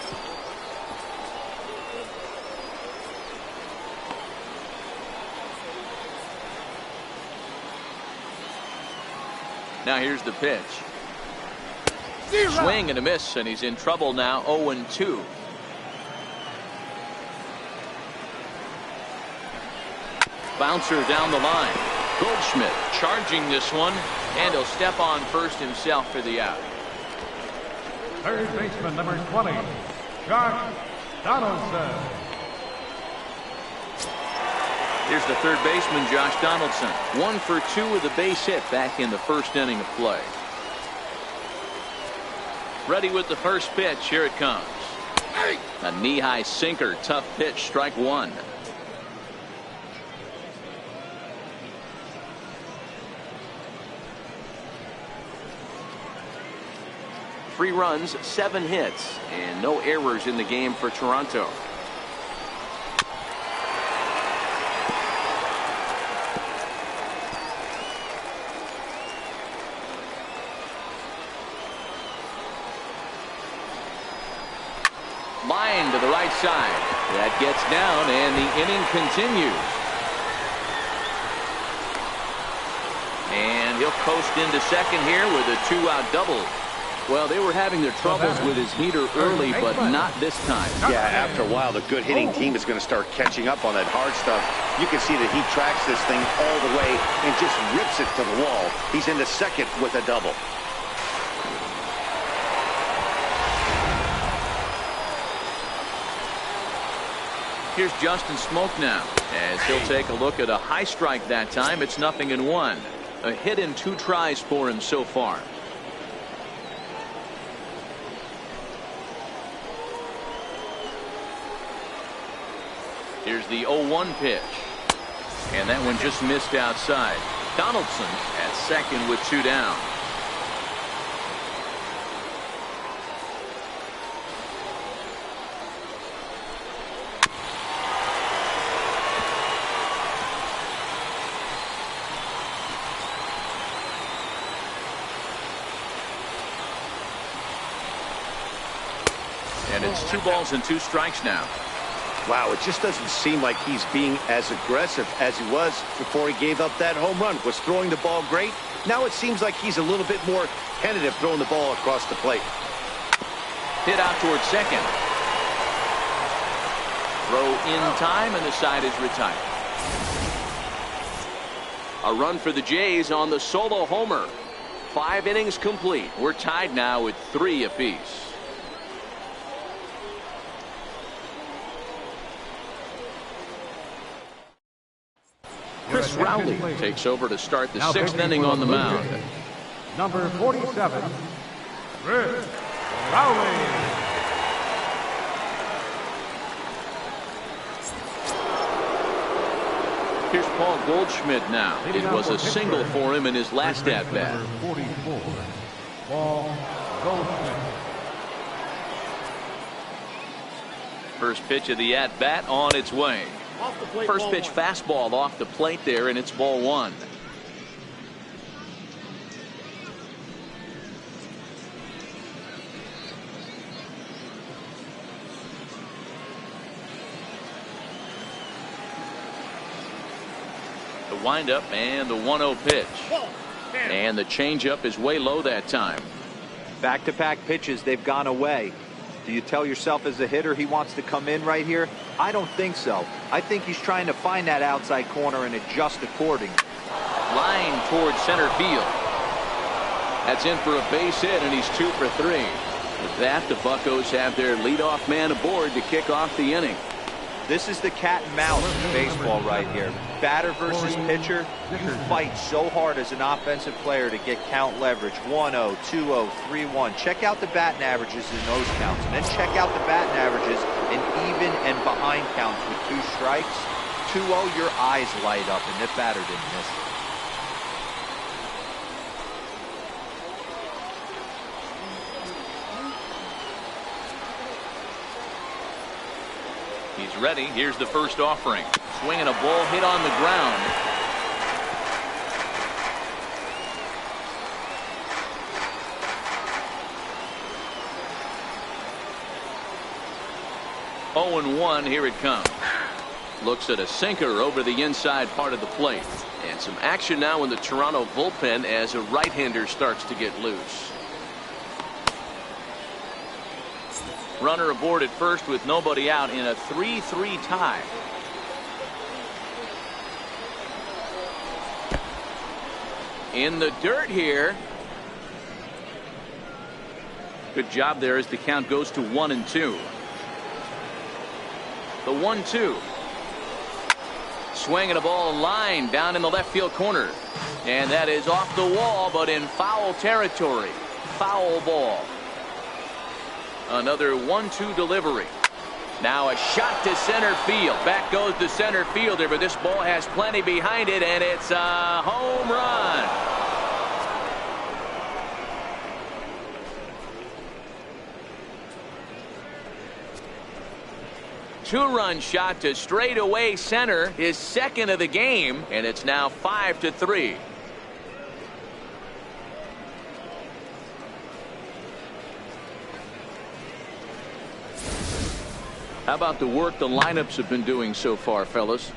Now here's the pitch. Swing and a miss, and he's in trouble now. 0-2. Bouncer down the line. Goldschmidt charging this one, and he'll step on first himself for the out. Third baseman, number 20, Josh Donaldson. Here's the third baseman, Josh Donaldson. 1 for 2 with a base hit back in the first inning of play. Ready with the first pitch. Here it comes. A knee-high sinker, tough pitch, strike one. Three runs, 7 hits, and no errors in the game for Toronto. Line to the right side. That gets down, and the inning continues. And he'll coast into second here with a 2-out double. Well, they were having their troubles with his heater early, but not this time. Yeah, after a while, the good hitting team is going to start catching up on that hard stuff. You can see that he tracks this thing all the way and just rips it to the wall. He's into second with a double. Here's Justin Smoak now, as he'll take a look at a high strike that time. It's 0-1. A hit in 2 tries for him so far. Here's the 0-1 pitch. And that one just missed outside. Donaldson at second with 2 down. And it's 2 balls and 2 strikes now. Wow, it just doesn't seem like he's being as aggressive as he was before he gave up that home run. Was throwing the ball great. Now it seems like he's a little bit more tentative throwing the ball across the plate. Hit out towards second. Throw in time, and the side is retired. A run for the Jays on the solo homer. 5 innings complete. We're tied now with 3 apiece. Chris Rowley takes over to start the 6th inning on the mound. Number 47, Chris Rowley. Here's Paul Goldschmidt now. It was a single for him in his last at-bat. Number 44, Paul Goldschmidt. First pitch of the at-bat on its way. First pitch fastball off the plate there, and it's ball 1. The windup and the 1-0 pitch. And the changeup is way low that time. Back-to-back pitches, they've gone away. Do you tell yourself as a hitter he wants to come in right here? I don't think so. I think he's trying to find that outside corner and adjust accordingly. Line towards center field. That's in for a base hit, and he's 2 for 3. With that, the Buccos have their leadoff man aboard to kick off the inning. This is the cat and mouse in baseball right here. Batter versus pitcher. You fight so hard as an offensive player to get count leverage. 1-0, 2-0, 3-1. Check out the batting averages in those counts. And then check out the batting averages in even and behind counts with 2 strikes. 2-0, your eyes light up, and the batter didn't miss it. He's ready. Here's the first offering. Swinging a ball hit on the ground. Oh, 0-1. Here it comes. Looks at a sinker over the inside part of the plate. And some action now in the Toronto bullpen as a right-hander starts to get loose. Runner aboard at first with nobody out in a 3-3 tie. In the dirt here. Good job there as the count goes to 1-2. The 1-2. Swinging a ball line down in the left field corner. And that is off the wall, but in foul territory. Foul ball. Another 1-2 delivery. Now a shot to center field. Back goes the center fielder, but this ball has plenty behind it, and it's a home run. Two-run shot to straightaway center, his second of the game, and it's now 5-3. How about the work the lineups have been doing so far, fellas?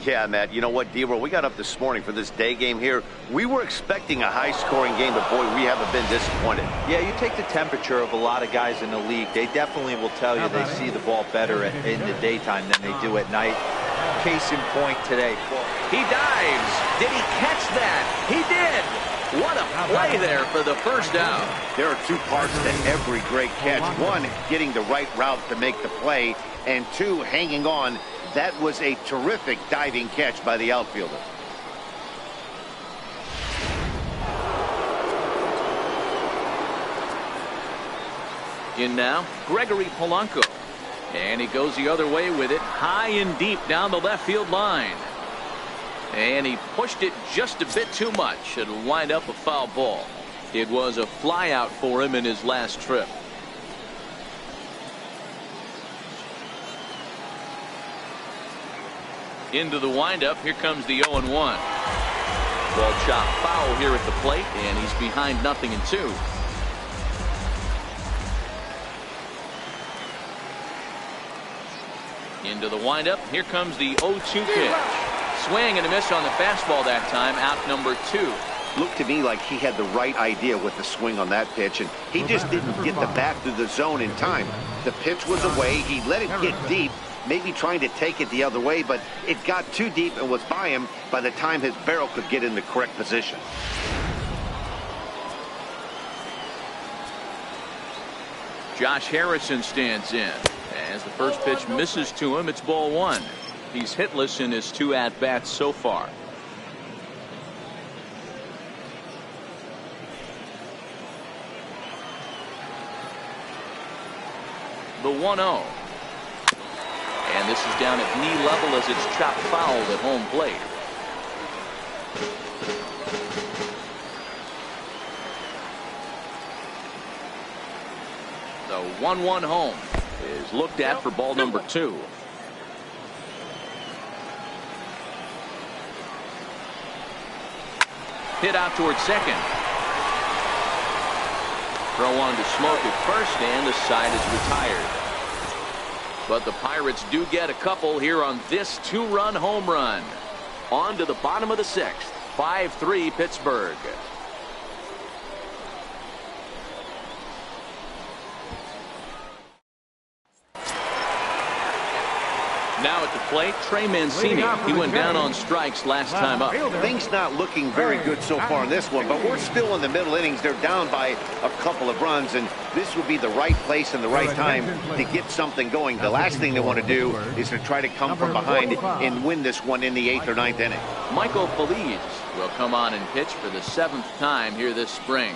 Yeah, Matt, you know what, D-Roll, we got up this morning for this day game here. We were expecting a high-scoring game, but, boy, we haven't been disappointed. Yeah, you take the temperature of a lot of guys in the league. They definitely will tell you they see the ball better in the daytime than they do at night. Case in point today. He dives. Did he catch that? He did. What a play there for the first down. There are two parts to every great catch. One, getting the right route to make the play, and two, hanging on. That was a terrific diving catch by the outfielder. In now, Gregory Polanco. And he goes the other way with it, high and deep down the left field line. And he pushed it just a bit too much. It'll wind up a foul ball. It was a fly out for him in his last trip. Into the windup. Here comes the 0-1. Ball chopped foul here at the plate, and he's behind 0-2. Into the windup. Here comes the 0-2 pitch. Swing and a miss on the fastball that time. Out number 2. Looked to me like he had the right idea with the swing on that pitch, and he just didn't get the bat through the zone in time. The pitch was away. He let it get deep, maybe trying to take it the other way, but it got too deep and was by him by the time his barrel could get in the correct position. Josh Harrison stands in. As the first pitch misses to him, it's ball 1. He's hitless in his 2 at-bats so far. The 1-0. And this is down at knee level as it's chopped foul at home plate. The 1-1 home is looked at for ball number 2. Hit out towards second. Throw on to Smoke at first, and the side is retired. But the Pirates do get a couple here on this 2-run home run. On to the bottom of the 6th. 5-3 Pittsburgh. Now at the plate, Trey Mancini. He went down on strikes last time up. Things not looking very good so far in this one, but we're still in the middle innings. They're down by a couple of runs, and this would be the right place and the right time to get something going. The last thing they want to do is to try to come from behind and win this one in the 8th or 9th inning. Michael Feliz will come on and pitch for the 7th time here this spring.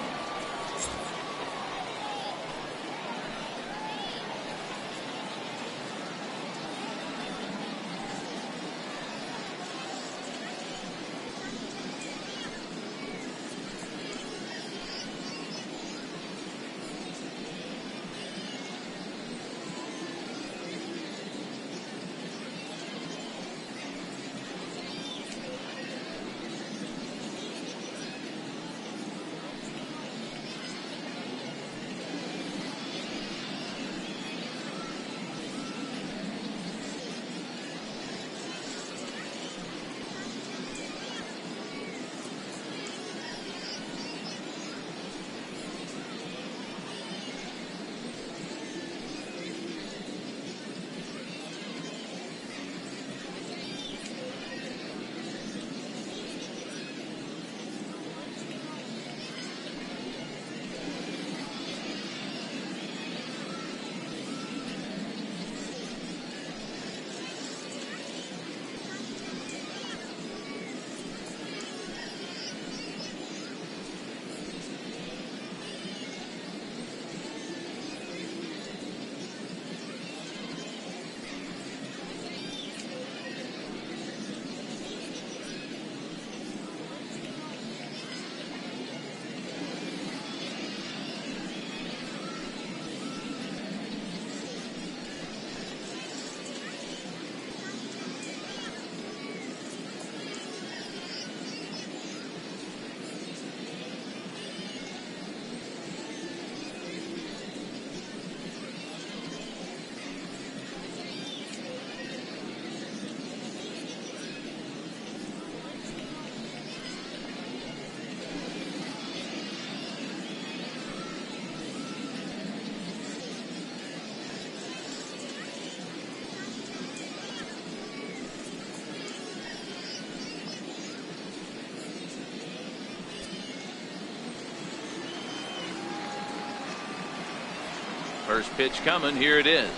First pitch coming. Here it is.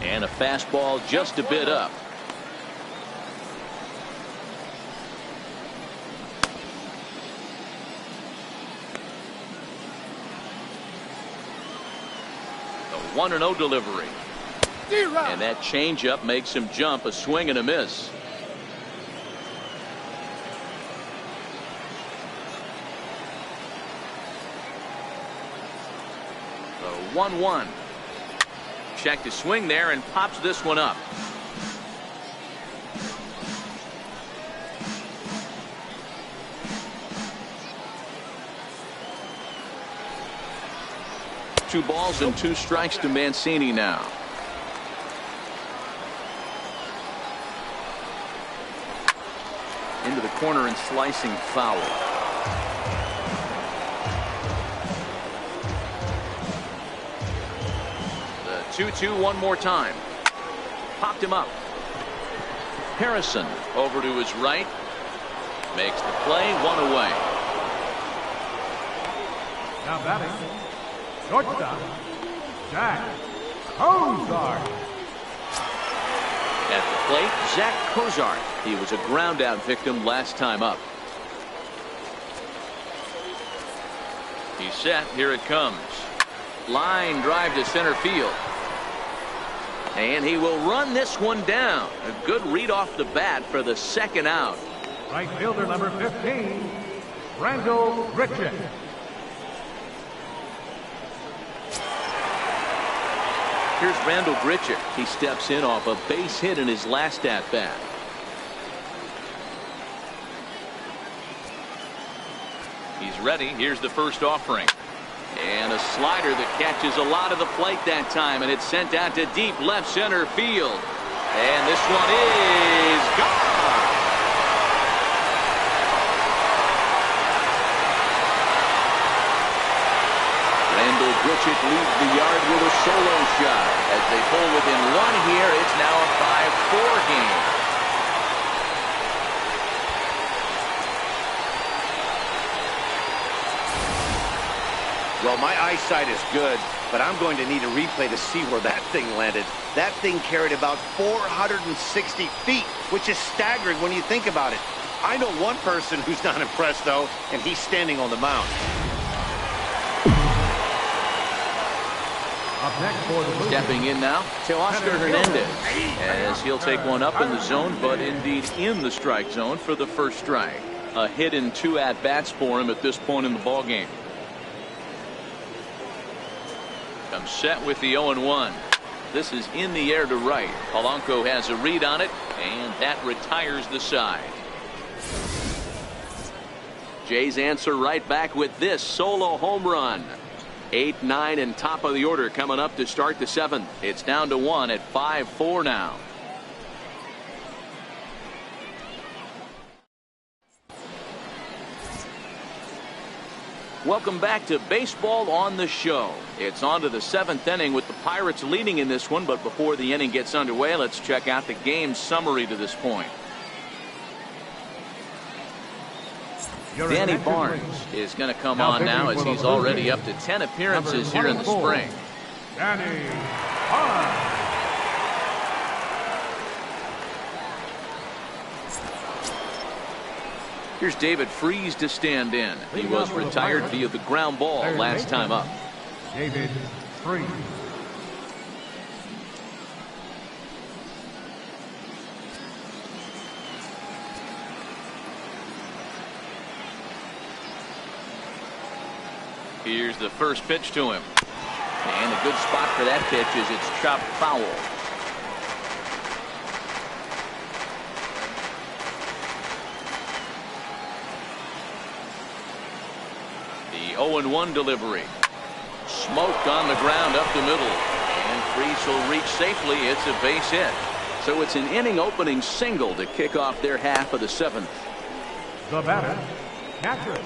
And a fastball just a bit up. The 1-0 delivery. And that changeup makes him jump. A swing and a miss. The 1-1. Checked his swing there and pops this one up. Two balls and 2 strikes to Mancini now. Into the corner and slicing foul. The 2-2 one more time. Popped him up. Harrison over to his right. Makes the play, 1 away. Now batting, shortstop, Zach Cozart. At the plate, Zach Cozart. He was a ground out victim last time up. He's set. Here it comes. Line drive to center field. And he will run this one down. A good read off the bat for the second out. Right fielder number 15, Randall Grichuk. Here's Randall Grichuk. He steps in off a base hit in his last at bat. He's ready. Here's the first offering. And a slider that catches a lot of the plate that time, and it's sent out to deep left center field. And this one is gone. Randall Grichuk leaves the yard with a solo shot. As they pull within 1 here, it's now a 5-4 game. Well, my eyesight is good, but I'm going to need a replay to see where that thing landed. That thing carried about 460 feet, which is staggering when you think about it. I know one person who's not impressed, though, and he's standing on the mound. Up next for the Blues. Stepping in now, Teoscar Hernandez, as he'll take one up in the zone, but indeed in the strike zone for the first strike. A hit in 2 at-bats for him at this point in the ballgame. Comes set with the 0-1. This is in the air to right. Polanco has a read on it, and that retires the side. Jays answer right back with this solo home run. 8, 9, and top of the order coming up to start the 7th. It's down to 1 at 5-4 now. Welcome back to Baseball on the Show. It's on to the 7th inning with the Pirates leading in this one, but before the inning gets underway, let's check out the game summary to this point. Danny Barnes is going to come on now as he's already up to 10 appearances here in the spring. Danny Barnes. Here's David Freese to stand in. He was retired via the ground ball last time up. David Freese. Here's the first pitch to him. And a good spot for that pitch is it's chopped foul. The 0-1 delivery. Smoked on the ground up the middle. And Freese will reach safely. It's a base hit. So it's an inning opening single to kick off their half of the 7th. The batter, catcher,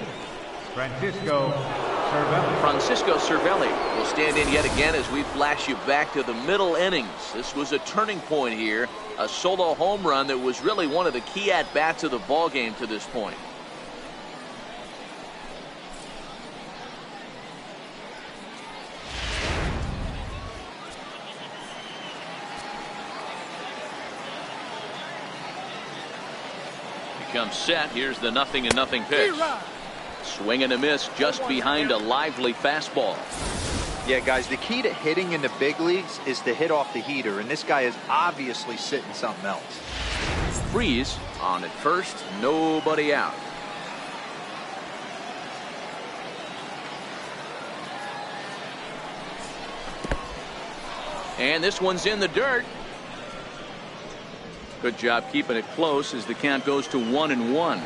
Francisco Cervelli. Francisco Cervelli will stand in yet again as we flash you back to the middle innings. This was a turning point here. A solo home run that was really one of the key at-bats of the ball game to this point. comes set. Here's the 0-0 pitch. Swing and a miss just behind a lively fastball. Yeah, guys, the key to hitting in the big leagues is to hit off the heater, and this guy is obviously sitting something else. Freeze on at first, nobody out. And this one's in the dirt. Good job keeping it close as the count goes to 1-1.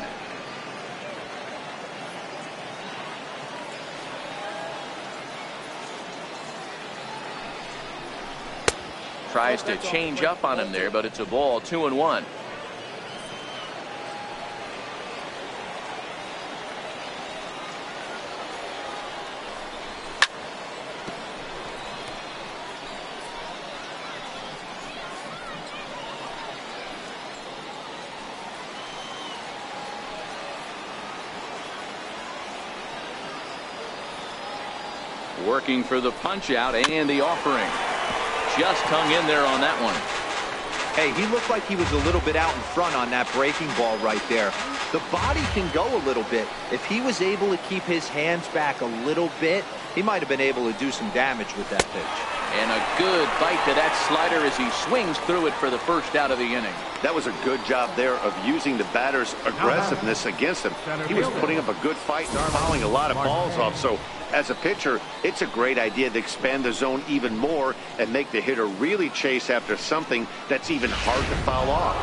Tries to change up on him there, but it's a ball. 2-1. Working for the punch out and the offering. Just hung in there on that one. Hey, he looked like he was a little bit out in front on that breaking ball right there. The body can go a little bit. If he was able to keep his hands back a little bit, he might have been able to do some damage with that pitch. And a good bite to that slider as he swings through it for the first out of the inning. That was a good job there of using the batter's aggressiveness against him. He was putting up a good fight and fouling a lot of balls off. So as a pitcher, it's a great idea to expand the zone even more and make the hitter really chase after something that's even hard to foul off.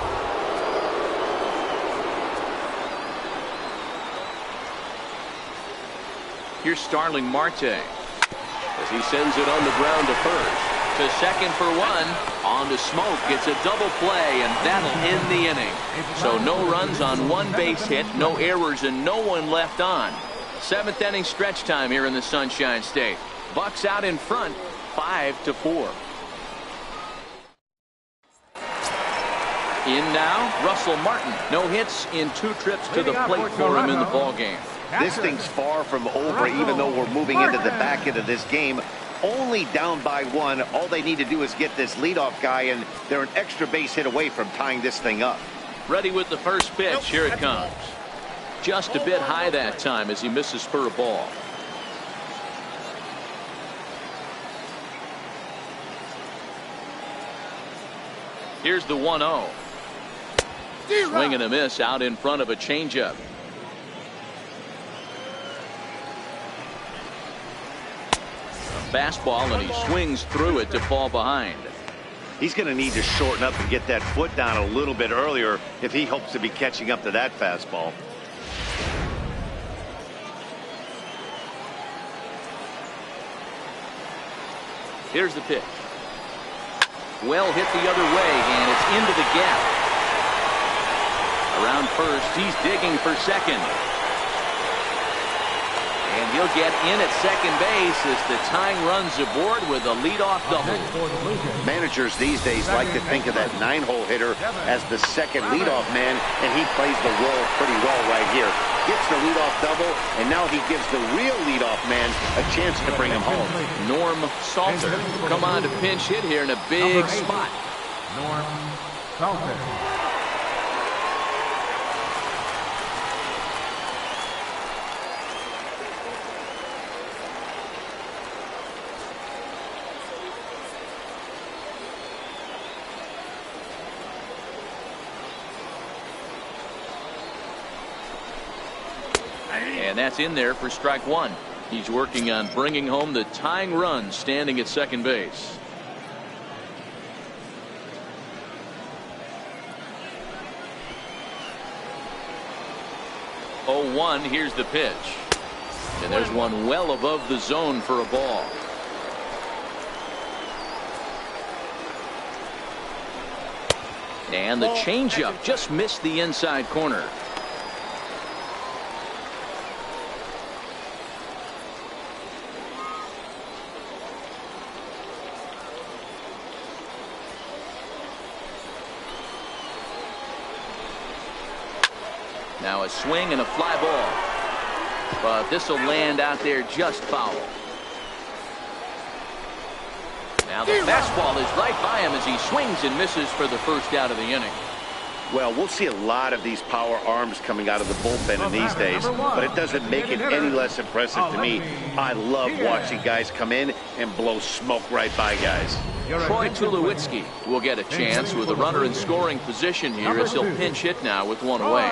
Here's Starling Marte as he sends it on the ground to first. To second for one. On to Smoke. It's a double play, and that'll end the inning. So no runs on one base hit, no errors, and no one left on. 7th inning stretch time here in the Sunshine State. Bucks out in front, 5-4. In now, Russell Martin. No hits in 2 trips to the plate for him in the ballgame. This thing's far from over, even though we're moving into the back end of this game. Only down by 1. All they need to do is get this leadoff guy, and they're an extra base hit away from tying this thing up. Ready with the first pitch. Here it comes. Just a bit high that time as he misses for a ball. Here's the 1-0. Swing and a miss out in front of a changeup. Fastball, and he swings through it to fall behind. He's going to need to shorten up and get that foot down a little bit earlier if he hopes to be catching up to that fastball. Here's the pitch. Well hit the other way, and it's into the gap. Around first, he's digging for second. And he'll get in at second base as the tying runs aboard with a leadoff double. Managers these days like to think of that 9-hole hitter as the second leadoff man, and he plays the role pretty well right here. Gets the leadoff double, and now he gives the real leadoff man a chance to bring him home. Norm Salter come on to pinch hit here in a big spot. Norm Salter. And that's in there for strike 1. He's working on bringing home the tying run standing at second base. Oh, 1. Here's the pitch. And there's one well above the zone for a ball. And the changeup just missed the inside corner. Now a swing and a fly ball. But this will land out there just foul. Now the fastball is right by him as he swings and misses for the first out of the inning. Well, we'll see a lot of these power arms coming out of the bullpen in these days, but it doesn't make it any less impressive to me. I love watching guys come in and blow smoke right by guys. Troy Tulowitzki will get a chance with a runner in scoring position here as he'll pinch hit now with one away.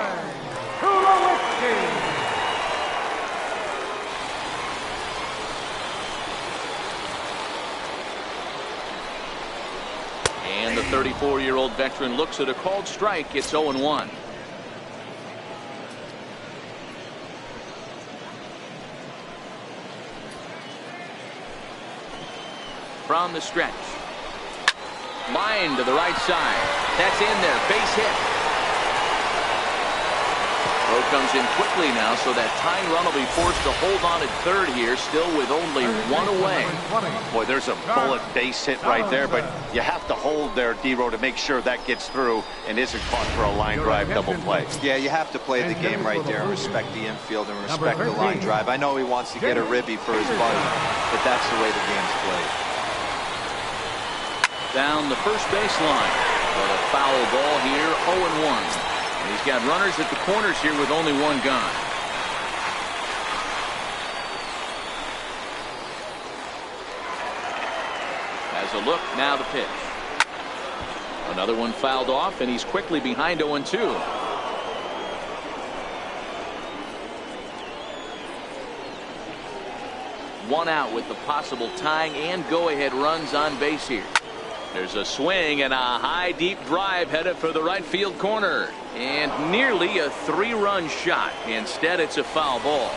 And the 34-year-old veteran looks at a called strike. It's 0-1. From the stretch. Line to the right side. That's in there. Base hit. Throw comes in quickly now, so that tying run will be forced to hold on at third here, still with only one away. Boy, there's a bullet base hit right there, but you have to hold there, D-Row, to make sure that gets through and isn't caught for a line drive double play. Yeah, you have to play the game right there and respect the infield and respect the line drive. I know he wants to get a ribby for his buddy, but that's the way the game's played. Down the first baseline. But a foul ball here, 0-1. And he's got runners at the corners here with only one gone. Has a look, now the pitch. Another one fouled off, and he's quickly behind 0-2. One out with the possible tying and go-ahead runs on base here. There's a swing and a high deep drive headed for the right field corner, and nearly a 3-run shot. Instead, it's a foul ball.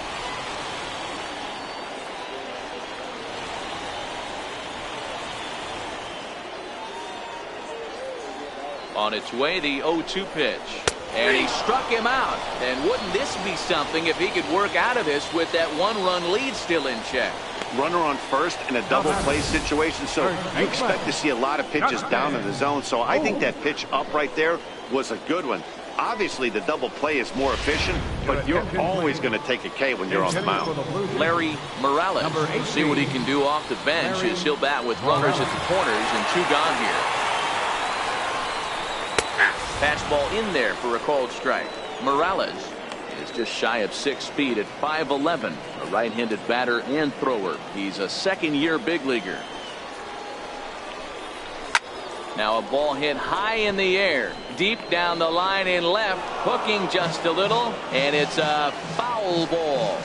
On its way, the 0-2 pitch, and he struck him out. And wouldn't this be something if he could work out of this with that 1-run lead still in check? Runner on first in a double play situation, so you expect to see a lot of pitches down in the zone. So I think that pitch up right there was a good one. Obviously, the double play is more efficient, but you're always going to take a K when you're on the mound. Larry Morales. We'll see what he can do off the bench as he'll bat with runners at the corners and 2 gone here. Fastball in there for a called strike. Morales is just shy of 6 feet at 5'11", a right-handed batter and thrower. He's a second-year big leaguer. Now a ball hit high in the air, deep down the line in left, hooking just a little, and it's a foul ball.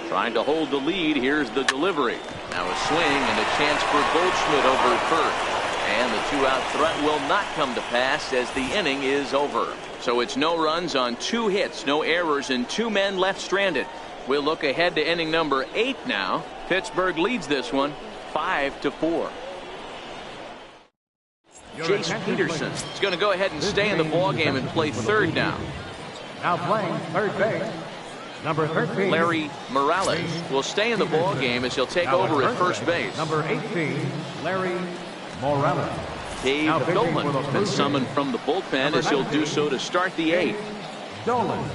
Trying to hold the lead. Here's the delivery. Now a swing and a chance for Goldschmidt over at first. And the 2-out threat will not come to pass as the inning is over. So it's no runs on 2 hits, no errors, and 2 men left stranded. We'll look ahead to inning number 8 now. Pittsburgh leads this one 5-4. Jace Peterson is going to go ahead and stay in the ballgame and play third now. Now playing third base, number 13. Larry Morales will stay in the ballgame as he'll take over at first base. Number 18, Larry Morales. Dave Dolan has been summoned from the bullpen as he'll do so to start the 8th. Dolan.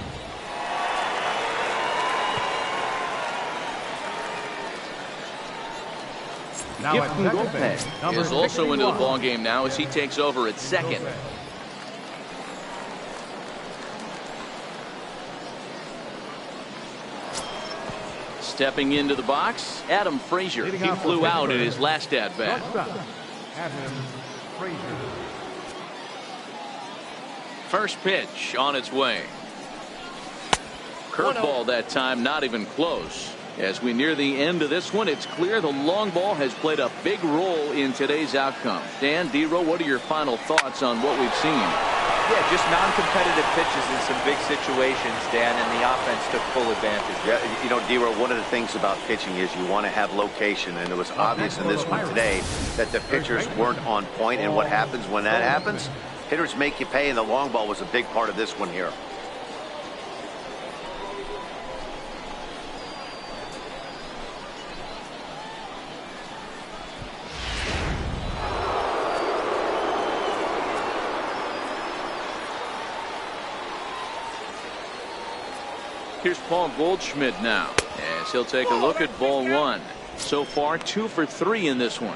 Gifton Lopez is also into the ballgame now as he takes over at second. Stepping into the box, Adam Frazier. He flew out in his last at-bat. Adam Frazier. First pitch on its way. Curveball that time, not even close. As we near the end of this one, it's clear the long ball has played a big role in today's outcome. Dan, D-Row, what are your final thoughts on what we've seen? Yeah, just non-competitive pitches in some big situations, Dan, and the offense took full advantage. Yeah, you know, D-Row, one of the things about pitching is you want to have location, and it was obvious in this one today that the pitchers weren't on point, and what happens when that happens? Hitters make you pay, and the long ball was a big part of this one here. Here's Paul Goldschmidt now as he'll take a look at ball 1. So far 2 for 3 in this one.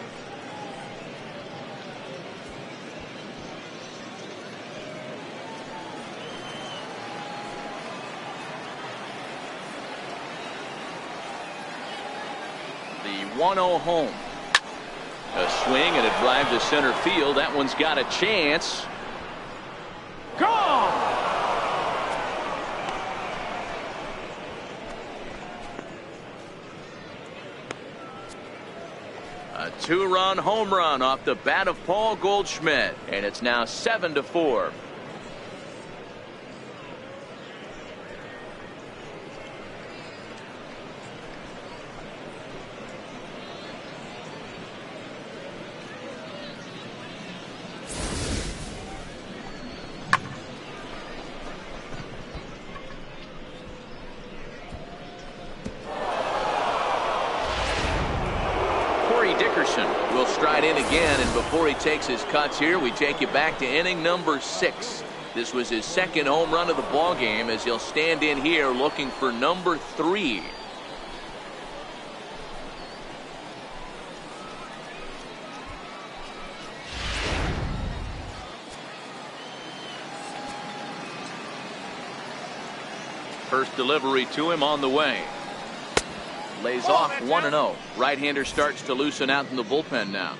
The 1-0 home. A swing and it drives to center field. That one's got a chance. Gone! A 2-run home run off the bat of Paul Goldschmidt, and it's now 7-4. Will stride in again, and before he takes his cuts here, we take you back to inning number 6. This was his second home run of the ball game, as he'll stand in here looking for number 3. First delivery to him on the way. Lays off 1-0. Right-hander starts to loosen out in the bullpen now.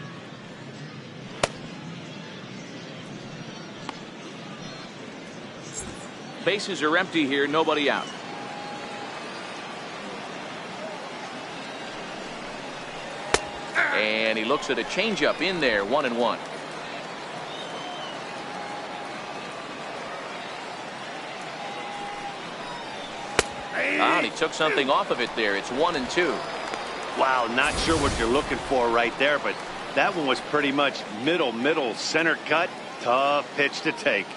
Bases are empty here, nobody out. And he looks at a changeup in there, 1-1. And he took something off of it there. It's 1-2. Wow, not sure what you're looking for right there, but that one was pretty much middle center cut. Tough pitch to take.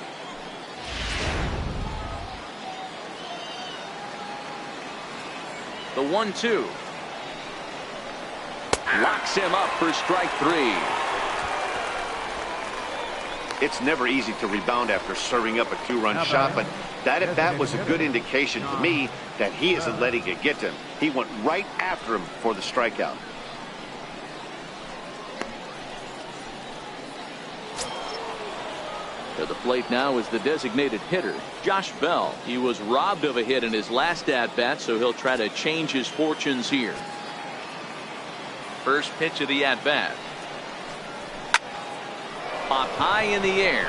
The 1-2 locks him up for strike 3. It's never easy to rebound after serving up a 2-run shot, but that at bat was a good indication to me that he isn't letting it get to him. He went right after him for the strikeout. To the plate now is the designated hitter, Josh Bell. He was robbed of a hit in his last at-bat, so he'll try to change his fortunes here. First pitch of the at-bat. Popped high in the air.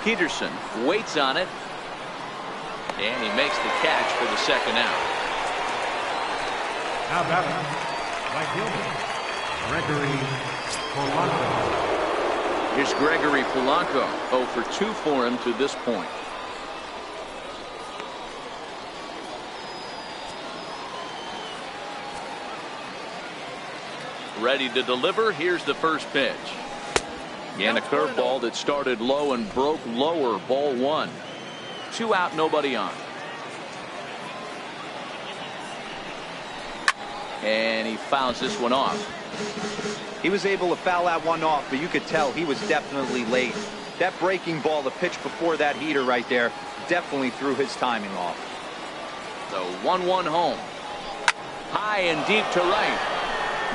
Peterson waits on it. And he makes the catch for the second out. Now batting, right fielder, Gregory Polanco. Here's Gregory Polanco. 0 for 2 for him to this point. Ready to deliver. Here's the first pitch. And a curveball that started low and broke lower. Ball 1. 2 out, nobody on. And he fouls this one off. He was able to foul that one off, but you could tell he was definitely late. That breaking ball, the pitch before that heater right there, definitely threw his timing off. The 1-1 home. High and deep to right.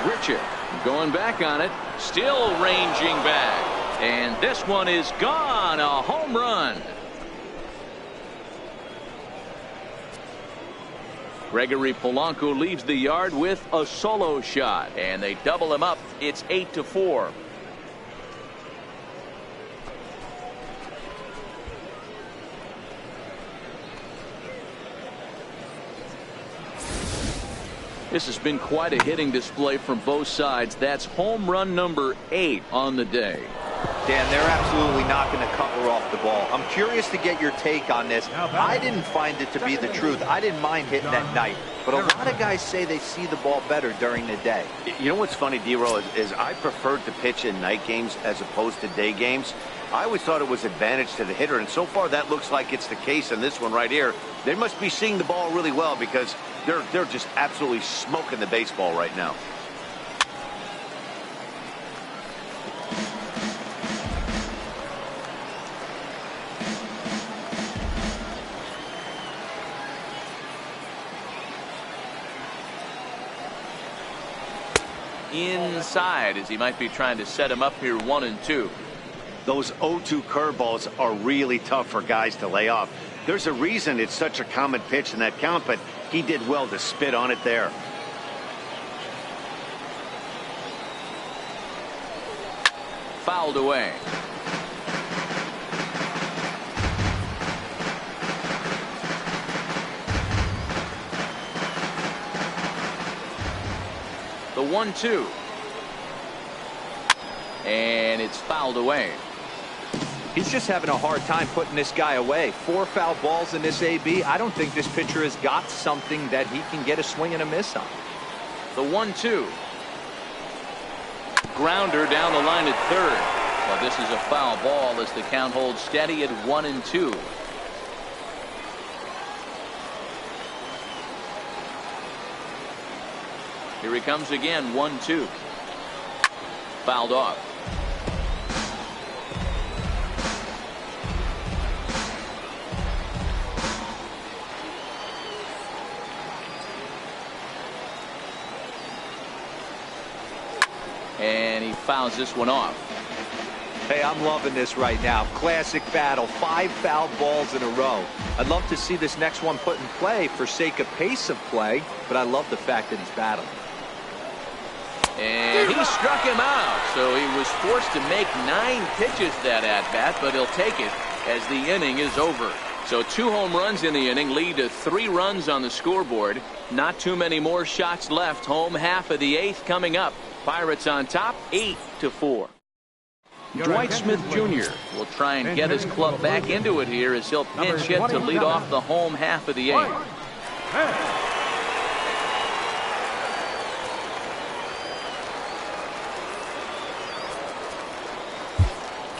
Grichuk going back on it. Still ranging back. And this one is gone. A home run. Gregory Polanco leaves the yard with a solo shot, and they double him up. It's 8-4. This has been quite a hitting display from both sides. That's home run number 8 on the day. Dan, they're absolutely not going to cover off the ball. I'm curious to get your take on this. I didn't find it to be the truth. I didn't mind hitting at night. But a lot of guys say they see the ball better during the day. You know what's funny, D-Roll, is I preferred to pitch in night games as opposed to day games. I always thought it was advantage to the hitter, and so far that looks like it's the case in this one right here. They must be seeing the ball really well because they're just absolutely smoking the baseball right now. inside as he might be trying to set him up here 1-2. Those 0-2 curveballs are really tough for guys to lay off. There's a reason it's such a common pitch in that count, but he did well to spit on it there. Fouled away. The 1-2. And it's fouled away. He's just having a hard time putting this guy away. 4 foul balls in this AB. I don't think this pitcher has got something that he can get a swing and a miss on. The 1-2. Grounder down the line at third. Well, this is a foul ball as the count holds steady at 1-2. Here he comes again, 1-2. Fouled off. And he fouls this one off. Hey, I'm loving this right now. Classic battle. 5 foul balls in a row. I'd love to see this next one put in play for sake of pace of play, but I love the fact that he's battling. And he struck him out, so he was forced to make 9 pitches that at-bat, but he'll take it as the inning is over. So 2 home runs in the inning lead to 3 runs on the scoreboard. Not too many more shots left. Home half of the 8th coming up. Pirates on top, 8-4. Dwight Smith Jr. will try and get his club back into it here as he'll pinch hit to lead off the home half of the 8th.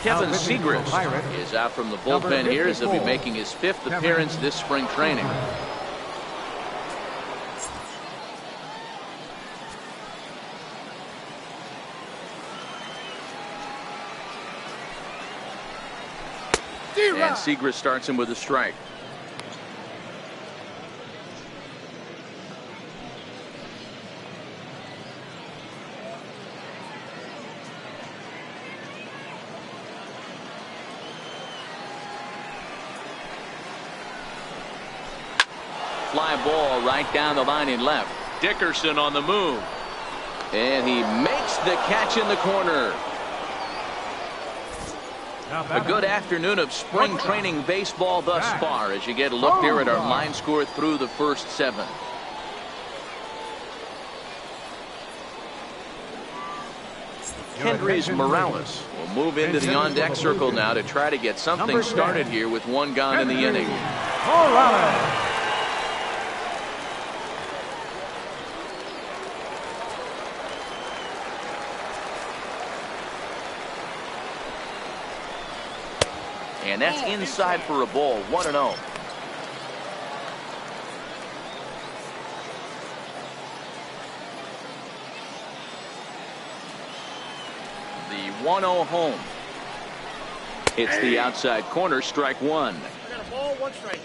Kevin Segrist is out from the bullpen here as he'll be making his 5th appearance this spring training. And Segrist starts him with a strike. Fly ball right down the line in left. Dickerson on the move. And he makes the catch in the corner. A good afternoon of spring training baseball thus far as you get a look here at our line score through the first 7. Kendrys Morales will move into the on-deck circle now to try to get something started here with 1 gone in the inning. Morales. And that's inside for a ball, 1-0. The 1-0 home. It's the outside corner, strike 1. I got a ball, 1 strike.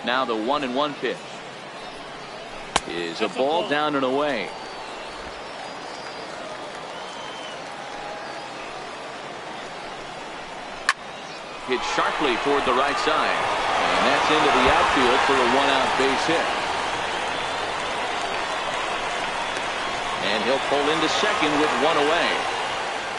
Now the 1-1 pitch is a ball down and away. Hit sharply toward the right side, and that's into the outfield for a 1-out base hit. And he'll pull into second with 1 away.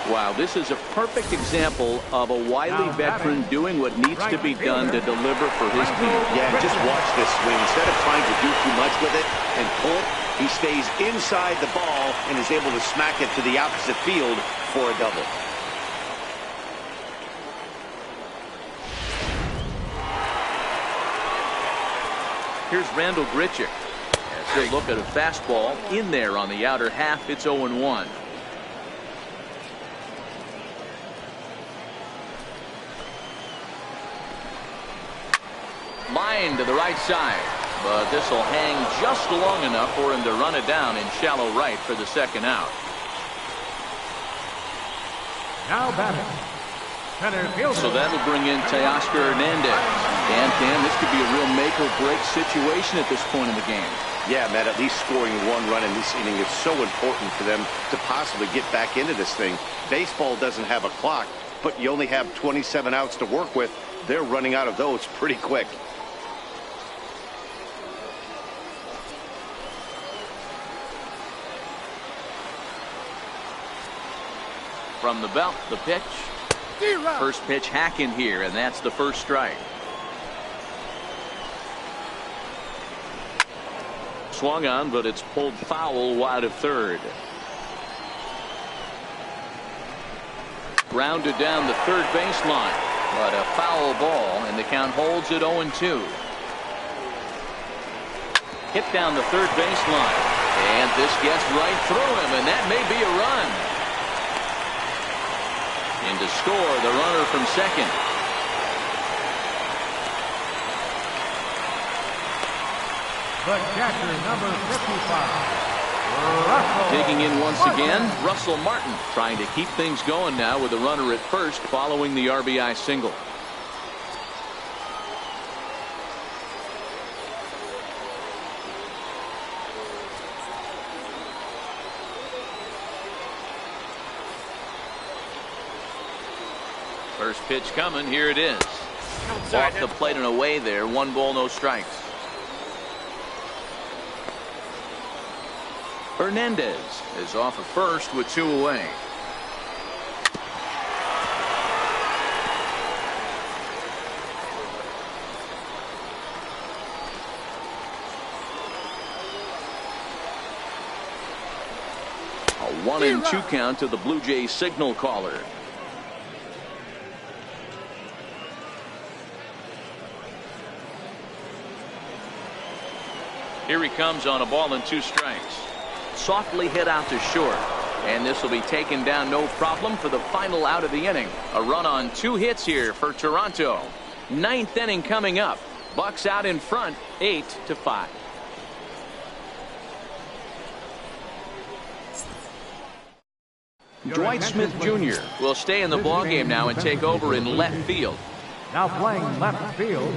Wow, this is a perfect example of a wily veteran doing what needs to be done to deliver for his team. Yeah, just watch this swing. Instead of trying to do too much with it and pull, he stays inside the ball and is able to smack it to the opposite field for a double. Here's Randall Grichuk as he'll look at a fastball in there on the outer half. It's 0-1. Line to the right side, but this will hang just long enough for him to run it down in shallow right for the 2nd out. Now batting, Center fielder. So that'll bring in Teoscar Hernandez. And Cam, this could be a real make or break situation at this point in the game. Yeah, Matt, at least scoring one run in this inning is so important for them to possibly get back into this thing. Baseball doesn't have a clock, but you only have 27 outs to work with. They're running out of those pretty quick. From the belt, the pitch. First pitch hacking here, and that's the first strike. Swung on, but it's pulled foul wide of third. Grounded down the third baseline, but a foul ball, and the count holds at 0-2. Hit down the third baseline, and this gets right through him, and that may be a run. And to score, the runner from second. The catcher, number 55, Russell. Digging in once again, Russell Martin trying to keep things going now with a runner at first following the RBI single. First pitch coming. Here it is. Off the plate and away there. 1 ball, no strikes. Hernandez is off of first with 2 away. A 1-2 count to the Blue Jays signal caller. Here he comes on a ball and 2 strikes. Softly hit out to short, and this will be taken down no problem for the final out of the inning. A run on 2 hits here for Toronto. 9th inning coming up. Bucks out in front, 8-5. Dwight Smith Jr. will stay in the ballgame now and take over in left field. Now playing left field,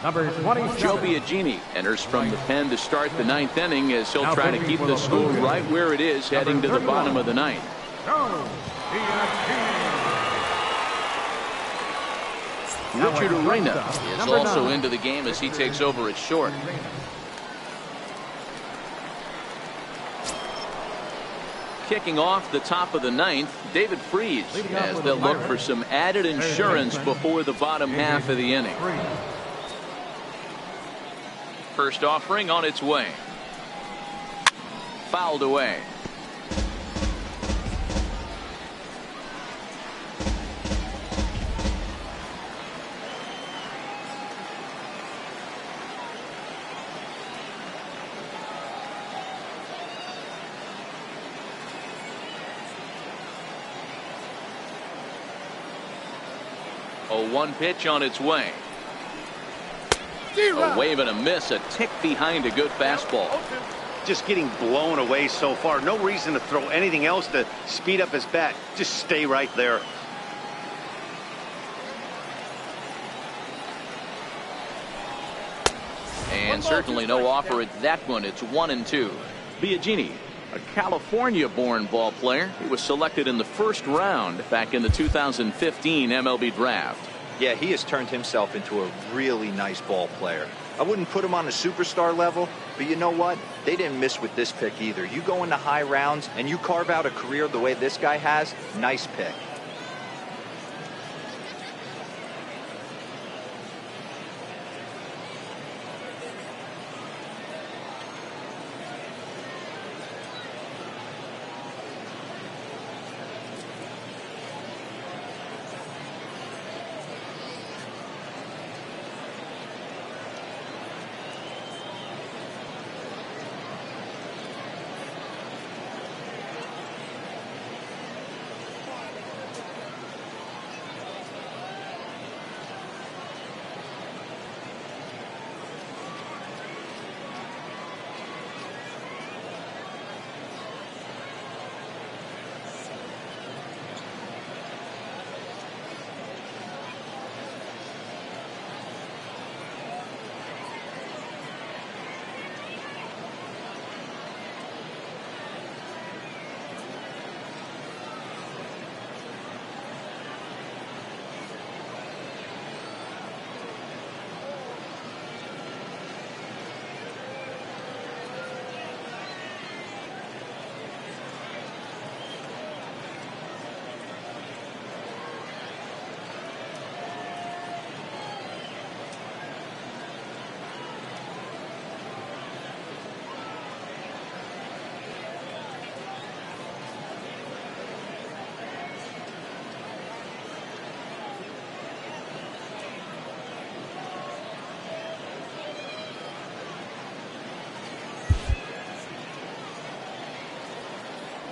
number 27. Joe Biagini enters from the pen to start the 9th inning as he'll try to keep the score right where it is heading to the bottom of the 9th. Joe Biagini. Richard Urena is also into the game as he takes over at short. Kicking off the top of the 9th, David Freese, as they'll look for some added insurance before the bottom half of the inning. First offering on its way. Fouled away. A 1 pitch on its way. A wave and a miss, a tick behind a good fastball. Just getting blown away so far. No reason to throw anything else to speed up his bat. Just stay right there. And certainly no offer at that one. It's 1-2. Biagini, a California-born ball player. He was selected in the first round back in the 2015 MLB draft. Yeah, he has turned himself into a really nice ball player. I wouldn't put him on a superstar level, but you know what? They didn't miss with this pick either. You go into high rounds and you carve out a career the way this guy has, nice pick.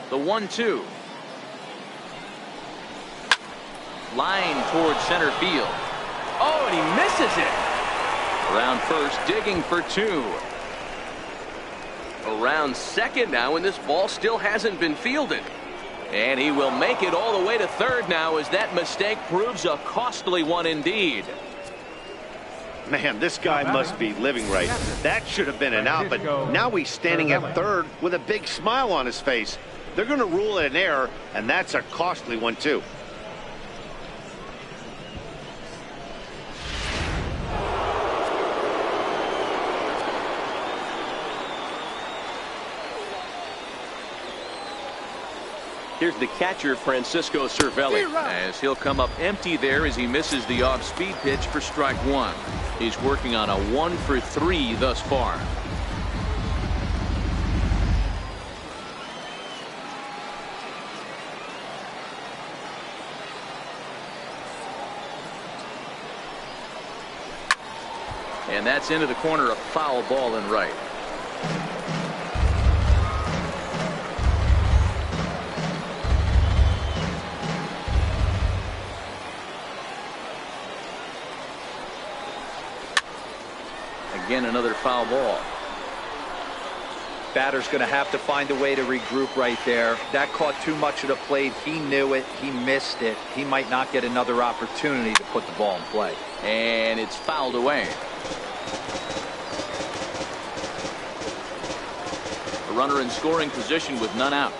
The 1-2. Line towards center field. Oh, and he misses it. Around first, digging for 2. Around second now, and this ball still hasn't been fielded. And he will make it all the way to third now, as that mistake proves a costly one indeed. Man, this guy must be living right. That should have been an out, but now he's standing at third with a big smile on his face. They're going to rule it an error, and that's a costly one, too. Here's the catcher, Francisco Cervelli. As he'll come up empty there as he misses the off-speed pitch for strike 1. He's working on a 1 for 3 thus far. And that's into the corner, a foul ball and right. Again, another foul ball. Batter's going to have to find a way to regroup right there. That caught too much of the plate. He knew it. He missed it. He might not get another opportunity to put the ball in play. And it's fouled away. A runner in scoring position with none out.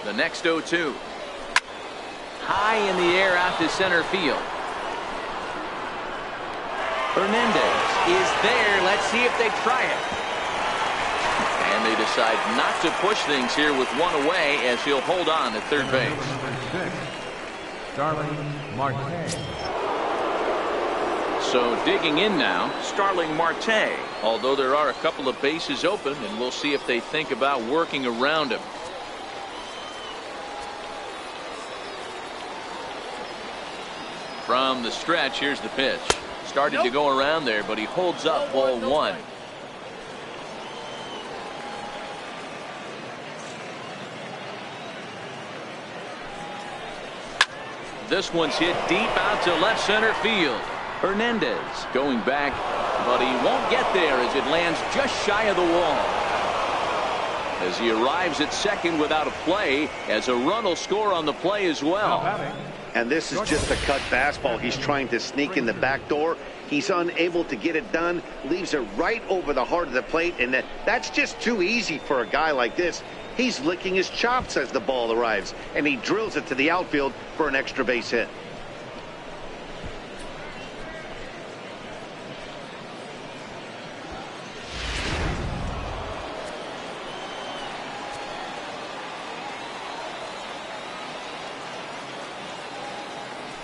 The next 0-2. High in the air out to center field. Hernandez is there. Let's see if they try it. And they decide not to push things here with one away, as he'll hold on at third base. Starling Marte. So digging in now, Starling Marte. Although there are a couple of bases open, and we'll see if they think about working around him. From the stretch, here's the pitch. Started to go around there, but he holds up ball 1. This one's hit deep out to left center field. Hernandez going back, but he won't get there as it lands just shy of the wall. As he arrives at second without a play, as a run will score on the play as well. And this is just a cut fastball. He's trying to sneak in the back door. He's unable to get it done. Leaves it right over the heart of the plate. And that's just too easy for a guy like this. He's licking his chops as the ball arrives. And he drills it to the outfield for an extra base hit.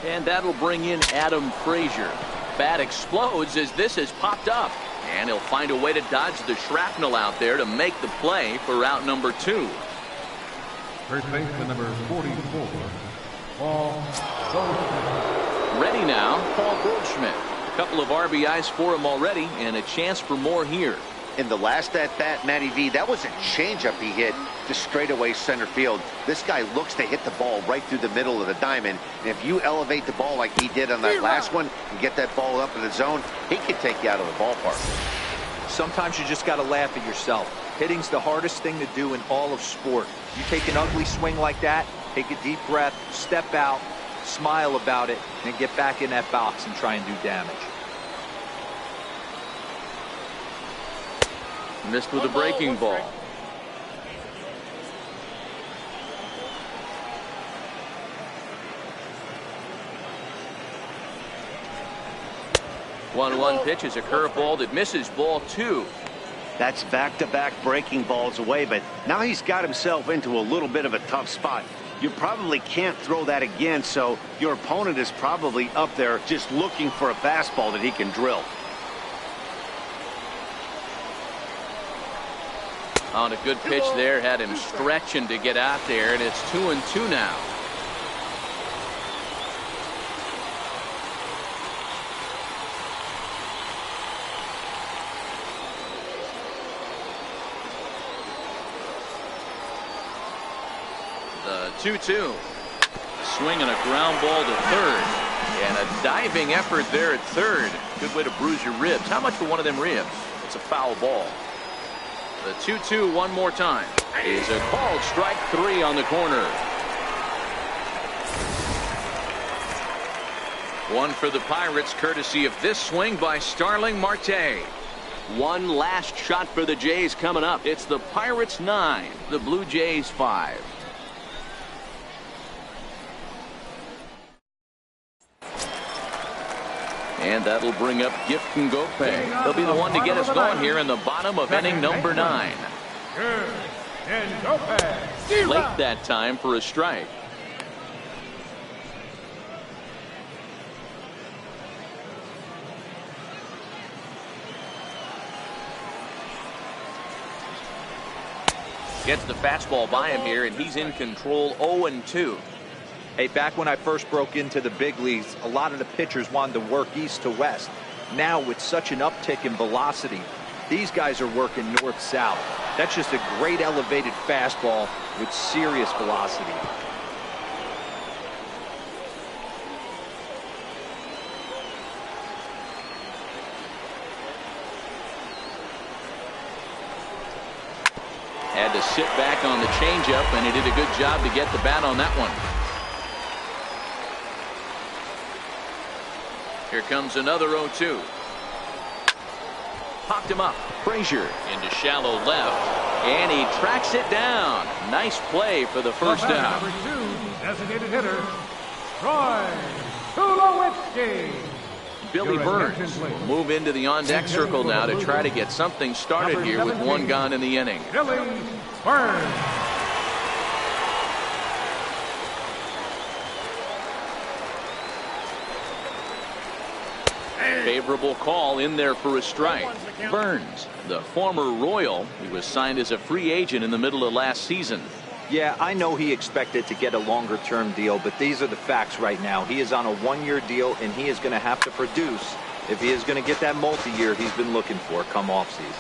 And that'll bring in Adam Frazier. Bat explodes as this has popped up. And he'll find a way to dodge the shrapnel out there to make the play for out number 2. First baseman number 44, Paul Goldschmidt. Ready now, Paul Goldschmidt. A couple of RBIs for him already, and a chance for more here. In the last at-bat, Matty V, that was a changeup he hit to straightaway center field. This guy looks to hit the ball right through the middle of the diamond. And if you elevate the ball like he did on that last one and get that ball up in the zone, he can take you out of the ballpark. Sometimes you just got to laugh at yourself. Hitting's the hardest thing to do in all of sport. You take an ugly swing like that, take a deep breath, step out, smile about it, and get back in that box and try and do damage. Missed with a breaking ball. One pitch is a curveball that misses ball 2. That's back-to-back breaking balls away, but now he's got himself into a little bit of a tough spot. You probably can't throw that again, so your opponent is probably up there just looking for a fastball that he can drill. On a good pitch there, had him stretching to get out there, and it's 2-2 now. The 2-2. Swinging a ground ball to third. And a diving effort there at third. Good way to bruise your ribs. How much for one of them ribs? It's a foul ball. The 2-2 one more time. Is a called strike 3 on the corner. One for the Pirates, courtesy of this swing by Starling Marte. One last shot for the Jays coming up. It's the Pirates 9, the Blue Jays 5. And that'll bring up Gifton Gope. He'll be the one to get us going here in the bottom of inning number 9. Late that time for a strike. Gets the fastball by him here, and he's in control. 0-2. Hey, back when I first broke into the big leagues, a lot of the pitchers wanted to work east to west. Now, with such an uptick in velocity, these guys are working north-south. That's just a great elevated fastball with serious velocity. Had to sit back on the changeup, and he did a good job to get the bat on that one. Here comes another 0-2. Popped him up. Frazier into shallow left, and he tracks it down. Nice play for the first out. Number 2, designated hitter, Troy Tulowitzki. Billy Burns will move into the on-deck circle now to try to get something started here with one gone in the inning. Billy Burns. Favorable call in there for a strike. Burns, the former Royal, he was signed as a free agent in the middle of last season. Yeah, I know he expected to get a longer-term deal, but these are the facts right now. He is on a one-year deal, and he is going to have to produce if he is going to get that multi-year he's been looking for come off-season.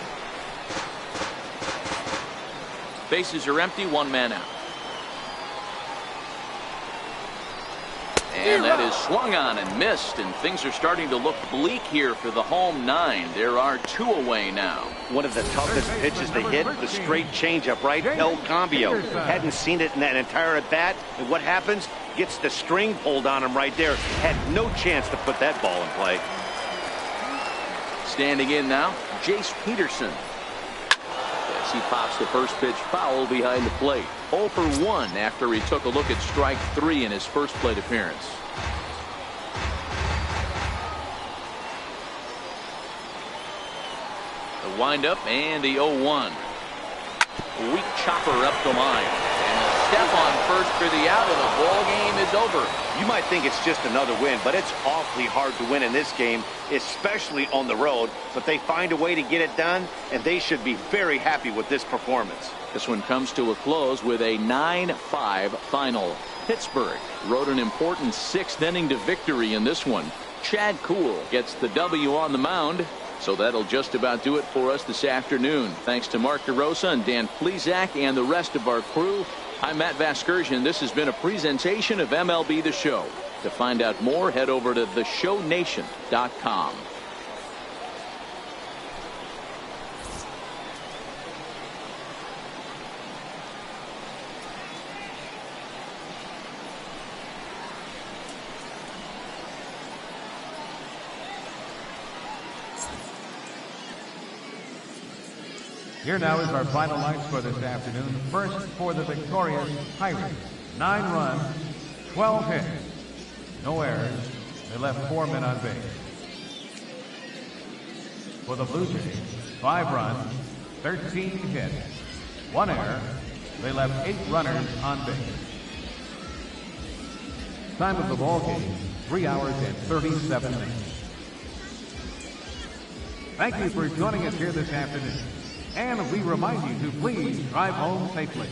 Bases are empty, one man out. And that is swung on and missed, and things are starting to look bleak here for the home 9. There are 2 away now. One of the toughest pitches to hit, the straight changeup, right? El Cambio. Hadn't seen it in that entire at-bat. And what happens? Gets the string pulled on him right there. Had no chance to put that ball in play. Standing in now, Jace Peterson. As he pops the first pitch foul behind the plate. 0 for 1 after he took a look at strike 3 in his first plate appearance. The windup and the 0-1. Weak chopper up the line. And a step on first for the out, and the ball game is over. You might think it's just another win, but it's awfully hard to win in this game, especially on the road. But they find a way to get it done, and they should be very happy with this performance. This one comes to a close with a 9-5 final. Pittsburgh rode an important 6th inning to victory in this one. Chad Kuhl gets the W on the mound. So that'll just about do it for us this afternoon. Thanks to Mark DeRosa and Dan Plesac and the rest of our crew. I'm Matt Vasgersian. This has been a presentation of MLB The Show. To find out more, head over to theshownation.com. Here now is our final lights for this afternoon. First for the victorious Pirates. 9 runs, 12 hits, no errors. They left 4 men on base. For the Blue Jays, 5 runs, 13 hits, 1 error. They left 8 runners on base. Time of the ball game, 3 hours and 37 minutes. Thank you for joining us here this afternoon. And we remind you to please drive home safely.